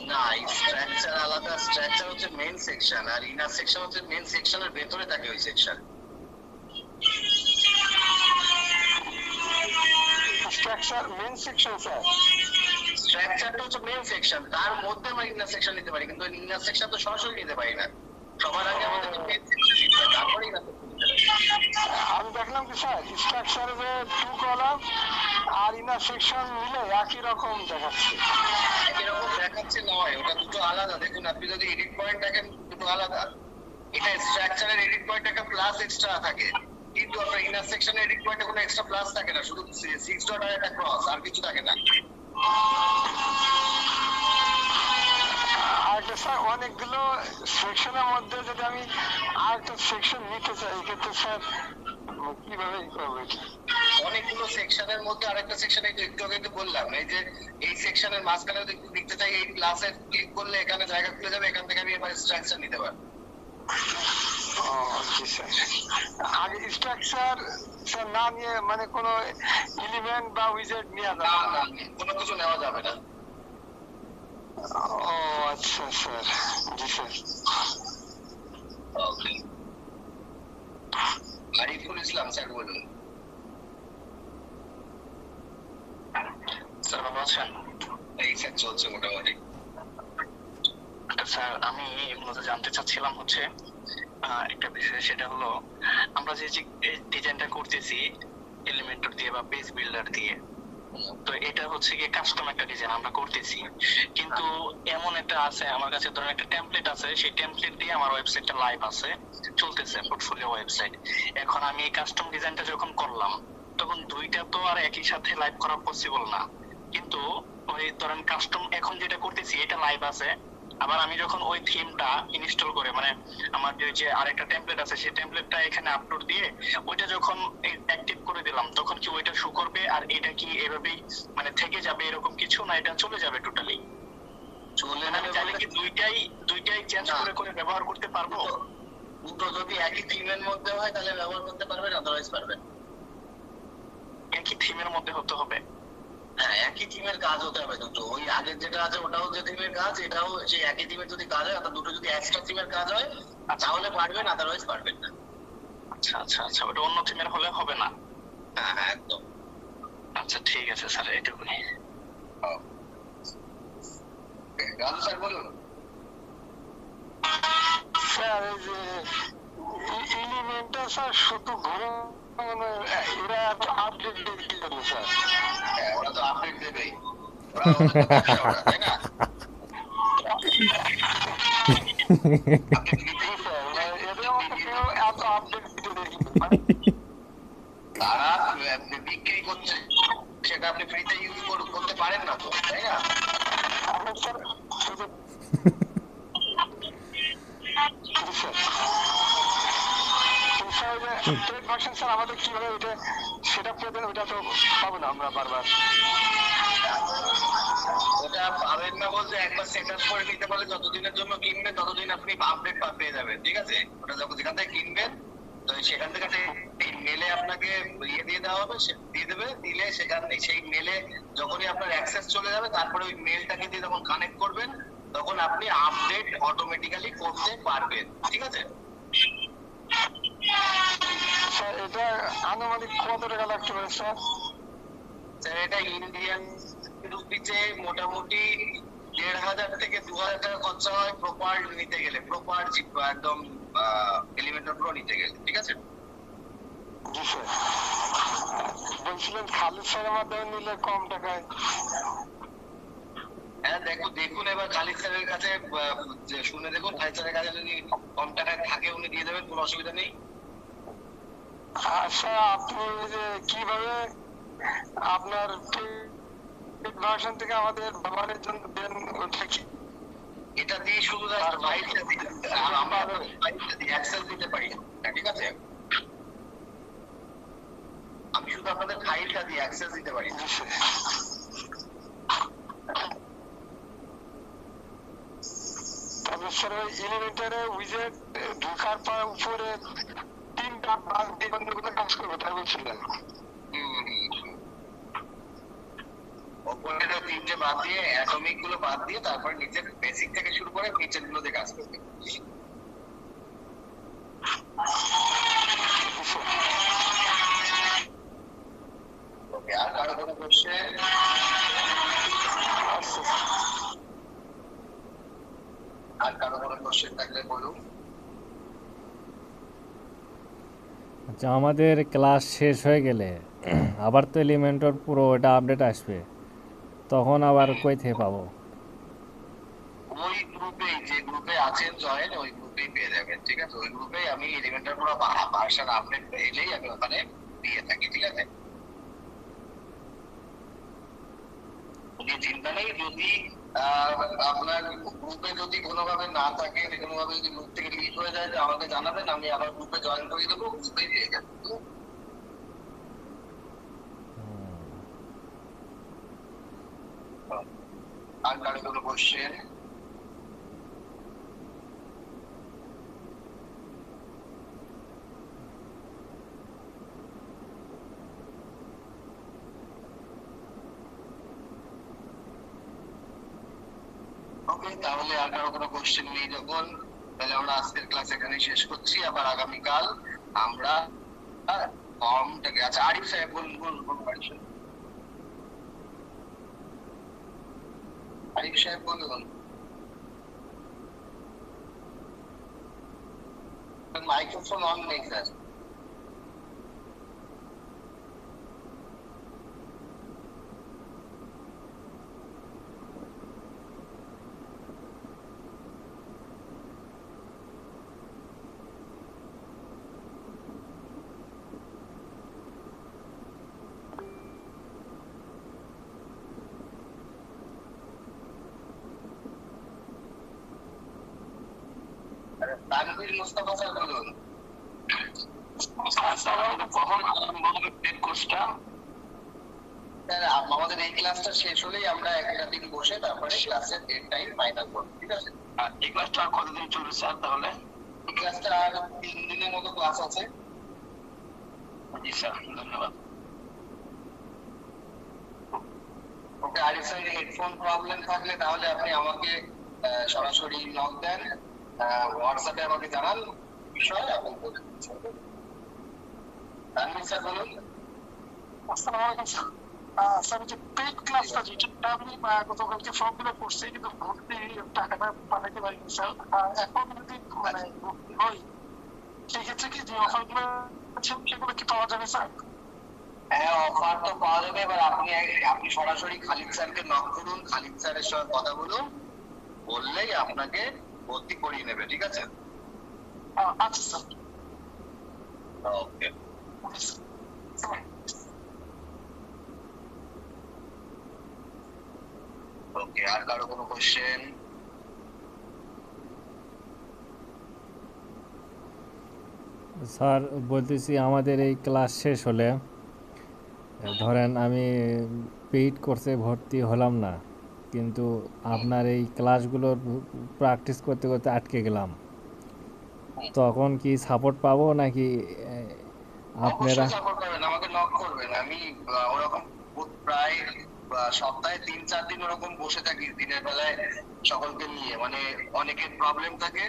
না, স্ট্রাকচার আলাদা। স্ট্রাকচার হচ্ছে মেইন সেকশন, আর ইনার সেকশন হচ্ছে মেইন সেকশনের ভেতরে থাকে ওই section. Structure main section sir? স্ট্রাকচারটা হচ্ছে মেইন সেকশন, তার মধ্যে আমরা ইনার সেকশন নিতে পারি, কিন্তু ইনার সেকশন তো সরাসরি নিতে পারি না। সবার আগে আমাদের মেইন সেকশন নিতে হয়, তারপরে ইনার সেকশন নিতে পারি। আমি দেখলাম কি স্যার, স্ট্রাকচারে 2 কলাম আর ইনার সেকশন মিলে একই রকম দেখাচ্ছে। একই রকম দেখাচ্ছে নয়, ওটা দুটো আলাদা। দেখুন, আপনি যদি এডিট পয়েন্ট দেখেন, দুটো আলাদা। এটা স্ট্রাকচারের এডিট পয়েন্ট একটা প্লাস এক্সট্রা থাকে, কিন্তু আপনার ইনার সেকশনের এডিট পয়েন্টে কোনো এক্সট্রা প্লাস থাকে না, শুধু 6 ডট আর একটা ক্রস, আর কিছু থাকে না। আর স্যার অনেকগুলো সেকশনের মধ্যে যদি আমি আরেকটা সেকশন নিতে চাই, এক্ষেত্রে স্যার কিভাবে করবো এটা? অনেকগুলো সেকশনের মধ্যে আরেকটা সেকশন, এই তো একটু আগে তো বললাম, এই যে এই সেকশনের মাঝখানে যদি দেখতে চাই, এই প্লাসে ক্লিক করলে এখানে জায়গা খুলে যাবে, এখান থেকে আমি এবার স্ট্রাকচার নিতে পারবো। জি স্যার। আগে স্ট্রাকচার স্যার না নিয়ে মানে কোনো এলিমেন্ট বা উইজেট নেওয়া না যাবে না, না? কোনো কিছু নেওয়া যাবে না। ও আচ্ছা স্যার, জি স্যার। ওকে, আরিফুল ইসলাম, স্যার বলুন। স্যার ভালো আছেন? এই স্যার চলছে মোটামুটি। আচ্ছা, স্যার আমি মূলত জানতে চাচ্ছিলাম হচ্ছে একটা বিষয়, সেটা হলো আমরা যে ডিজাইনটা করতেছি এলিমেন্টর দিয়ে বা পেজ বিল্ডার দিয়ে, তো এটা হচ্ছে কি কাস্টম একটা ডিজাইন আমরা করতেছি, কিন্তু এমন একটা আছে আমার কাছে, ধরুন একটা টেমপ্লেট আছে, সেই টেমপ্লেট দিয়ে আমার ওয়েবসাইটটা লাইভ আছে, চলতেছে পোর্টফোলিও ওয়েবসাইট। এখন আমি এই কাস্টম ডিজাইনটা যখন করলাম তখন দুইটা তো আর একই সাথে লাইভ করা পসিবল না, কিন্তু ওই ধরেন কাস্টম এখন যেটা করতেছি এটা লাইভ আছে, আবার আমি যখন ওই থিমটা ইনস্টল করে মানে আমার যে আরেকটা টেমপ্লেট আছে সেই টেমপ্লেটটা এখানে আপলোড দিয়ে ওইটা যখন অ্যাক্টিভ করে দিলাম তখন কি ওইটা শো করবে, আর এটা কি এভাবেই মানে থেকে যাবে এরকম কিছু, না এটা চলে যাবে টোটালি? চলে আমি চাইলে কি দুইটাই চেঞ্জ করে করে ব্যবহার করতে পারবো? দুটো যদি একই থিমের মধ্যে হয় তাহলে ব্যবহার করতে পারবেন, আদারওয়াইজ পারবেন। একই থিমের মধ্যে হতে হবে? হ্যাঁ, একই থিমের কাজ হতে হবে দুটো। ওই আগের যেটা আছে ওটাও যে থিমের কাজ, এটাও সেই একই থিমের যদি কাজ হয়, অর্থাৎ দুটো যদি এক্সট্রা থিমের কাজ হয় তাহলে পারবেন, আদারওয়াইজ পারবেন না। আচ্ছা আচ্ছা আচ্ছা, ওটা অন্য থিমের হলে হবে না? হ্যাঁ হ্যাঁ একদম। আচ্ছা ঠিক আছে স্যার, এইটুকুনি। রাজু স্যার বলুন। স্যার এই যে এলিমেন্টটা স্যার শুধু ঘুরে এরা এত আপডেট দিয়ে কি করবে স্যার? হ্যাঁ, ওরা তো আপডেট দেবেই, ওরা ওদের তো ব্যবসা ওরা, তাই না? তারা বিক্রি করছে, সেটা আপনি ফ্রিতে ইউজ করতে পারেন না তো, তাই না? আমাদের কিভাবে ওইটা সেটা করবেন, ওইটা তো পাবো না আমরা বারবার। ওটা পাবেন না বলতে একবার সেট আপ করে নিতে পারলে যতদিনের জন্য কিনবেন ততদিন আপনি আপডেট পেয়ে যাবেন, ঠিক আছে? ওটা যখন যেখান থেকে কিনবেন তো সেখান থেকে মেলে আপনাকে ইয়ে দিয়ে দেওয়া হবে, দিয়ে দেবে, দিলে সেখানে সেই মেলে যখনই আপনার অ্যাক্সেস চলে যাবে তারপরে ওই মেলটাকে দিয়ে যখন কানেক্ট করবেন তখন আপনি আপডেট অটোমেটিক্যালি করতে পারবেন, ঠিক আছে? স্যার এটা আনুমানিক কত টাকা লাগতে পারে স্যার? স্যার এটা ইন্ডিয়ান রুপিতে মোটামুটি 1,500 থেকে 2,000 টাকা খরচা হয় প্রপার নিতে গেলে, প্রপার একদম এলিমেন্টর প্রো নিতে গেলে, ঠিক আছে? জি স্যার, বলছিলেন খালিদ স্যারের মাধ্যমে নিলে কম টাকায়। হ্যাঁ দেখুন এবার খালিদ স্যারের কাছে শুনে দেখুন, খালিদ স্যারের কাছে যদি কম টাকায় থাকে উনি দিয়ে দেবেন, কোনো অসুবিধা নেই। আচ্ছা আপনি যে কিভাবে আপনার ভার্সন থেকে আমাদের ব্যবহারের জন্য দেন, ওটা কি এটা দিয়ে শুধু ফাইলটা দিতে, আমরা ফাইলটা দিয়ে অ্যাক্সেস দিতে পারি না, ঠিক আছে? আমি শুধু আপনাদের ফাইলটা দিয়ে অ্যাক্সেস দিতে পারি না। তবে স্যার ওই এলিমেন্টারে উইজেট ঢোকার পর উপরে 3টা বাগ দিয়ে অন্যগুলো কাজ করবে তাই বলছিলেন? ওপরে 3টে বাদ দিয়ে অ্যাটমিক গুলো বাদ দিয়ে তারপরে নিচের বেসিক থেকে শুরু করে নিচের গুলো দিয়ে কাজ করবে। ওকে, আর কারো কোনো কোশ্চেন? আর কারো কোনো কোশ্চেন থাকলে বলুন। আচ্ছা, আমাদের ক্লাস শেষ হয়ে গেলে আবার তো এলিমেন্টর পুরো ওটা আপডেট আসবে, তখন আবার কই থেকে পাবো? ওই গ্রুপে, যে গ্রুপে আছেন জয়েন, ওই গ্রুপেই পেয়ে যাবেন, ঠিক আছে? ওই গ্রুপে আমি এলিমেন্টর পুরো ভার্সন আপডেট পেলেই আমি ওখানে দিয়ে থাকি, ঠিক আছে? চিন্তা নেই, যদি আপনার গ্রুপে যদি কোনোভাবে না থাকে, কোনোভাবে যদি গ্রুপ থেকে লিক হয়ে যায় আমাকে জানাবেন, আমি আবার গ্রুপে জয়েন করে দেবো, গ্রুপেই পেয়ে যাবেন। আর কারো কোনো কোশ্চেন? ওকে, তাহলে আর কারো কোনো কোশ্চেন নেই যখন, তাহলে আমরা আজকের ক্লাস এখানে শেষ করছি। আবার আগামীকাল আমরা ফর্মটাকে, আচ্ছা আরিফ সাহেব বলুন। আরিফ সাহেব বলুন। মাইক্রোফোন অন নেই স্যার। তানভীর মুস্তাফা স্যার বলুন। কখন আরম্ভ হবে পেড কোর্সটা? স্যার আমাদের এই ক্লাসটা শেষ হলেই আমরা একটা দিন বসে তারপরে ক্লাসের ডেট টাইম ফাইনাল করব, ঠিক আছে? এই ক্লাসটা আর কতদিন চলবে স্যার তাহলে? এই ক্লাসটা আর 3 দিনের মতো ক্লাস আছে। জি স্যার, ধন্যবাদ। ওকে, আরিফ স্যার হেডফোন প্রবলেম থাকলে তাহলে আপনি আমাকে সরাসরি নক দেন, হোয়াটসঅ্যাপে আমাকে জানান বিষয় এবং বলে দিচ্ছি। তানভীর স্যার বলুন। আসসালামু আলাইকুম স্যার। স্যার যে পেইড ক্লাসটা যেটা আমি গতকালকে ফর্ম ফিল আপ করছি কিন্তু ভর্তি টাকাটা পাঠাতে পারিনি স্যার। এখন যদি মানে ভর্তি হই সেক্ষেত্রে কি যে অফারগুলো আছে সেগুলো কি পাওয়া যাবে স্যার? হ্যাঁ, অফার তো পাওয়া যাবে। এবার আপনি সরাসরি খালিদ স্যারকে নক করুন, খালিদ স্যারের সঙ্গে কথা বলুন, বললেই আপনাকে ভর্তি করিয়ে নেবে, ঠিক আছে? আচ্ছা স্যার। ওকে। ওকে, আর কারো কোনো কোশ্চেন? স্যার বলতেছি আমাদের এই ক্লাস শেষ হলে ধরেন আমি পেইড কোর্সে ভর্তি হলাম না, কিন্তু আপনার এই ক্লাসগুলোর প্র্যাকটিস করতে করতে আটকে গেলাম, তখন কি সাপোর্ট পাবো নাকি আপনারা? অবশ্যই সাপোর্ট পাবেন, আমাকে নক করবেন। আমি ওরকম প্রায় সপ্তাহে 3-4 দিন ওরকম বসে থাকি দিনের বেলায় সকলকে নিয়ে, মানে অনেকের প্রবলেম থাকে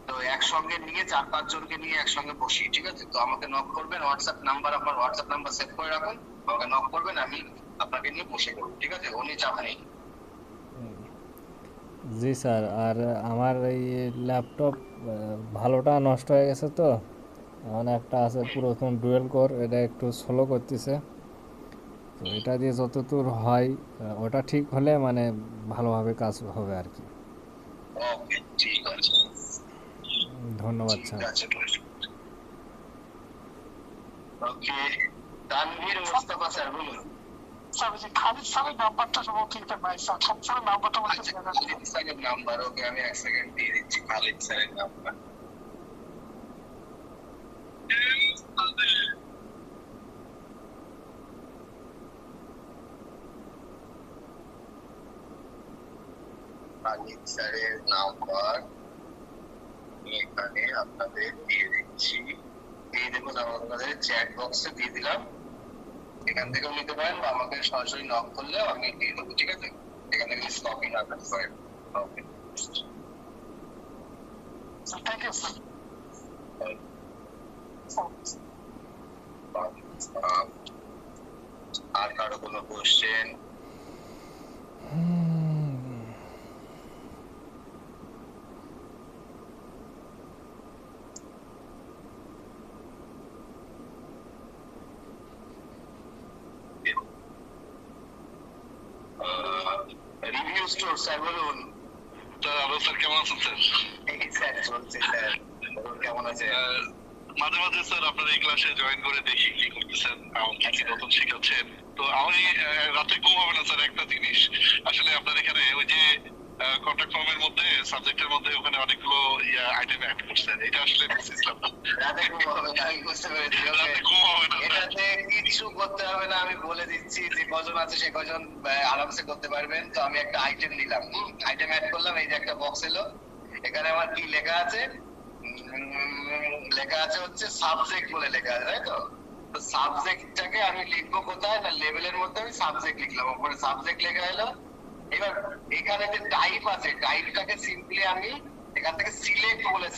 তো একসঙ্গে নিয়ে 4-5 জনকে নিয়ে একসঙ্গে বসি, ঠিক আছে? তো আমাকে নক করবেন, হোয়াটসঅ্যাপ নাম্বার, আপনার হোয়াটসঅ্যাপ নাম্বার সেভ করে রাখুন, আমাকে নক করবেন, আমি আপনাকে নিয়ে বসে করবো, ঠিক আছে? উনি চাপ নেই। জি স্যার, আর আমার এই ল্যাপটপ ভালোটা নষ্ট হয়ে গেছে, তো এখন একটা আছে পুরাতন ডুয়েল কোর, এটা একটু স্লো করতেছে, তো এটা দিয়ে যতদূর হয় ওটা ঠিক হলে মানে ভালোভাবে কাজ হবে আর কি। ওকে, ঠিক আছে, ধন্যবাদ ঠিক স্যার। আছে। ওকে, তানভীর মুস্তাফা স্যার বলুন। স্যার যে খালিদ স্যারের নাম্বারটা সম্ভবত এটা নাই স্যার, খালিদ স্যারের নাম্বারটা আমার কাছে জানা আছে। খালিদ স্যারের নাম্বার, ওকে আমি 1 সেকেন্ড দিয়ে দিচ্ছি খালিদ স্যারের নাম্বার। খালিদ স্যারের নাম্বার এখানে আপনাদের দিয়ে দিচ্ছি, এই দেখুন আপনাদের চ্যাট বক্সে দিয়ে দিলাম, এখান থেকেও নিতে পারেন বা আমাকে সরাসরি নক করলেও আমি দিয়ে দেবো, ঠিক আছে? এখান থেকে কপি না করতে পারেন। ওকে, থ্যাংক ইউ স্যার। আর কারো কোনো কোশ্চেন? রিভিউ স্টোর স্যার বলুন। স্যার কেমন আছেন স্যার? এই স্যার চলছে স্যার, বলুন কেমন আছে? মাঝে মাঝে স্যার আপনার এই ক্লাসে জয়েন করে দেখি কি করতেছেন, কি কি নতুন শেখাচ্ছেন। তো আমি রাতে ঘুম হবে না স্যার একটা জিনিস, আসলে আপনার এখানে ওই যে কন্ট্যাক্ট ফর্মের মধ্যে সাবজেক্টের মধ্যে ওখানে অনেকগুলো আইটেম অ্যাড করছেন, এটা আসলে বুঝছিলাম না। রাতে ঘুম হবে না, আমি বুঝতে পেরেছি। রাতে ঘুম হবে না স্যার। এটাতে কিছু করতে হবে না, আমি বলে দিচ্ছি, যে কজন আছে সে কজন আরামসে করতে পারবেন। তো আমি একটা আইটেম নিলাম, আইটেম অ্যাড করলাম, এই যে একটা বক্স এলো, এখানে আমার কি লেখা আছে? লেখা আছে হচ্ছে সাবজেক্ট বলে লেখা আছে, তাই তো? তো সাবজেক্টটাকে আমি লিখবো কোথায় না, লেভেলের মধ্যে আমি সাবজেক্ট লিখলাম, উপরে সাবজেক্ট লেখা এলো। এবার এখানে যে টাইপ আছে, টাইপটাকে সিম্পলি আমি এখান থেকে সিলেক্ট বলে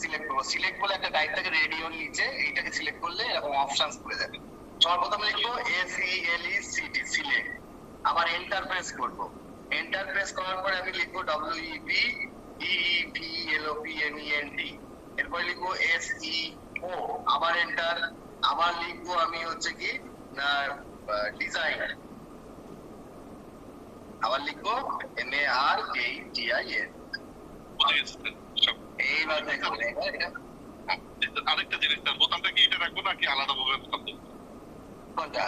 সিলেক্ট করবো। সিলেক্ট বলে একটা টাইপ থাকে রেডিওর নিচে, এইটাকে সিলেক্ট করলে এরকম অপশনস খুলে যাবে। সর্বপ্রথম লিখবো SELECT, সিলেক্ট, আবার এন্টার প্রেস করবো। এন্টার প্রেস করার পরে আমি লিখবো WEBEEVLOPMENT, এরপরে লিখবো SEO, আবার এন্টার, আবার লিখবো আমি হচ্ছে কি না ডিজাইন, আবার লিখবো MARKETIN। বুঝে গেছি স্যার সব। এইবার দেখুন এটা আরেকটা জিনিস স্যার, বোতামটা কি এটা রাখবো নাকি আলাদা ভাবে বোতাম দেবো? কোনটা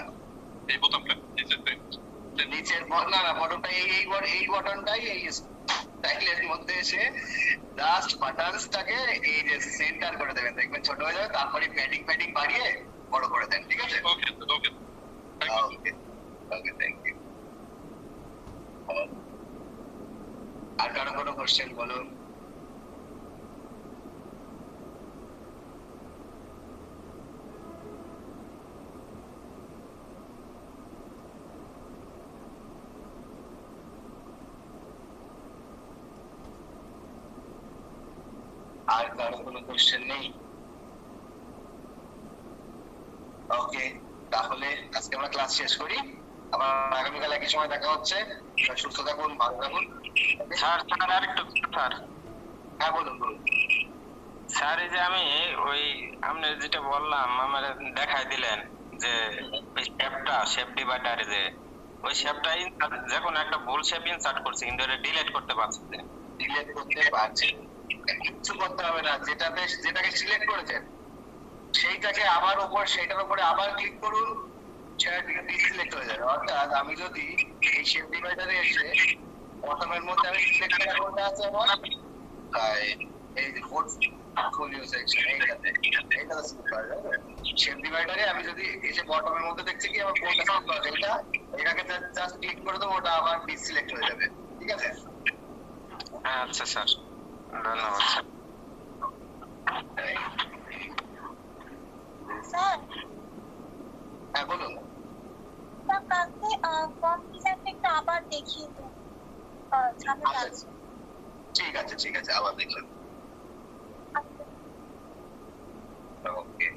এই বোতামটা নিচের নিচের না না বটনটা এই বটনটাই এই স্টাইলের মধ্যে এসে জাস্ট বাটনসটাকে এই যে সেন্টার করে দেবেন, দেখবেন ছোট হয়ে যাবে, তারপরে প্যাডিং বাড়িয়ে বড় করে দেন, ঠিক আছে? ওকে ওকে ওকে ওকে, থ্যাংক ইউ। আর কারো কোনো কোশ্চেন বলুন? আর কারো কোনো কোশ্চেন নেই? ওকে, তাহলে আজকে আমরা ক্লাস শেষ করি, আবার আগামীকাল একই সময় দেখা হচ্ছে। সুস্থ থাকুন, ভালো থাকুন। স্যার স্যার আরেকটু স্যার হ্যাঁ বলুন বলুন। স্যার এই যে আমি ওই আপনি যেটা বললাম আমার দেখাই দিলেন যে ওই শেপ ডিভাইডারে যে ওই শেপটা যে কোনো একটা ভুল শেপ ইনসার্ট করছি কিন্তু এটা ডিলিট করতে পারছি না। ডিলিট করতে পারছেন, কিচ্ছু করতে হবে না। যেটাকে সিলেক্ট করেছেন সেইটাকে আবার সেটার উপরে আবার ক্লিক করুন, সেটা ডিসিলেক্ট হয়ে যাবে। অর্থাৎ আমি যদি এই শেপ ডিভাইডারে এসে বটমের মধ্যে আমি সিলেক্ট করা কোনটা আছে আমার এই যে পোর্টফোলিও সেকশন, এইটাতে সিলেক্ট করা যাবে। শেপ ডিভাইডারে আমি যদি এসে বটমের মধ্যে দেখছি কি আমার কোনটা সিলেক্ট করা আছে, এটাকে জাস্ট ক্লিক করে দেবো, ওটা আবার ডিসিলেক্ট হয়ে যাবে, ঠিক আছে? আচ্ছা স্যার, ধন্যবাদ স্যার। স্যার হ্যাঁ বলুন। স্যার কালকে ফর্ম ডিজাইনটা একটু আবার দেখিয়ে দিন, ঝামেলা আছে। ঠিক আছে, আবার দেখলাম। ওকে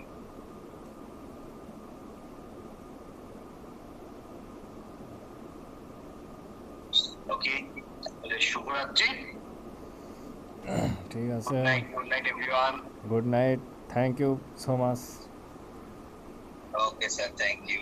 ওকে, তাহলে শুভরাত্রি। ঠিক আছে, good night everyone. Good night, thank you so much. Okay sir, thank you.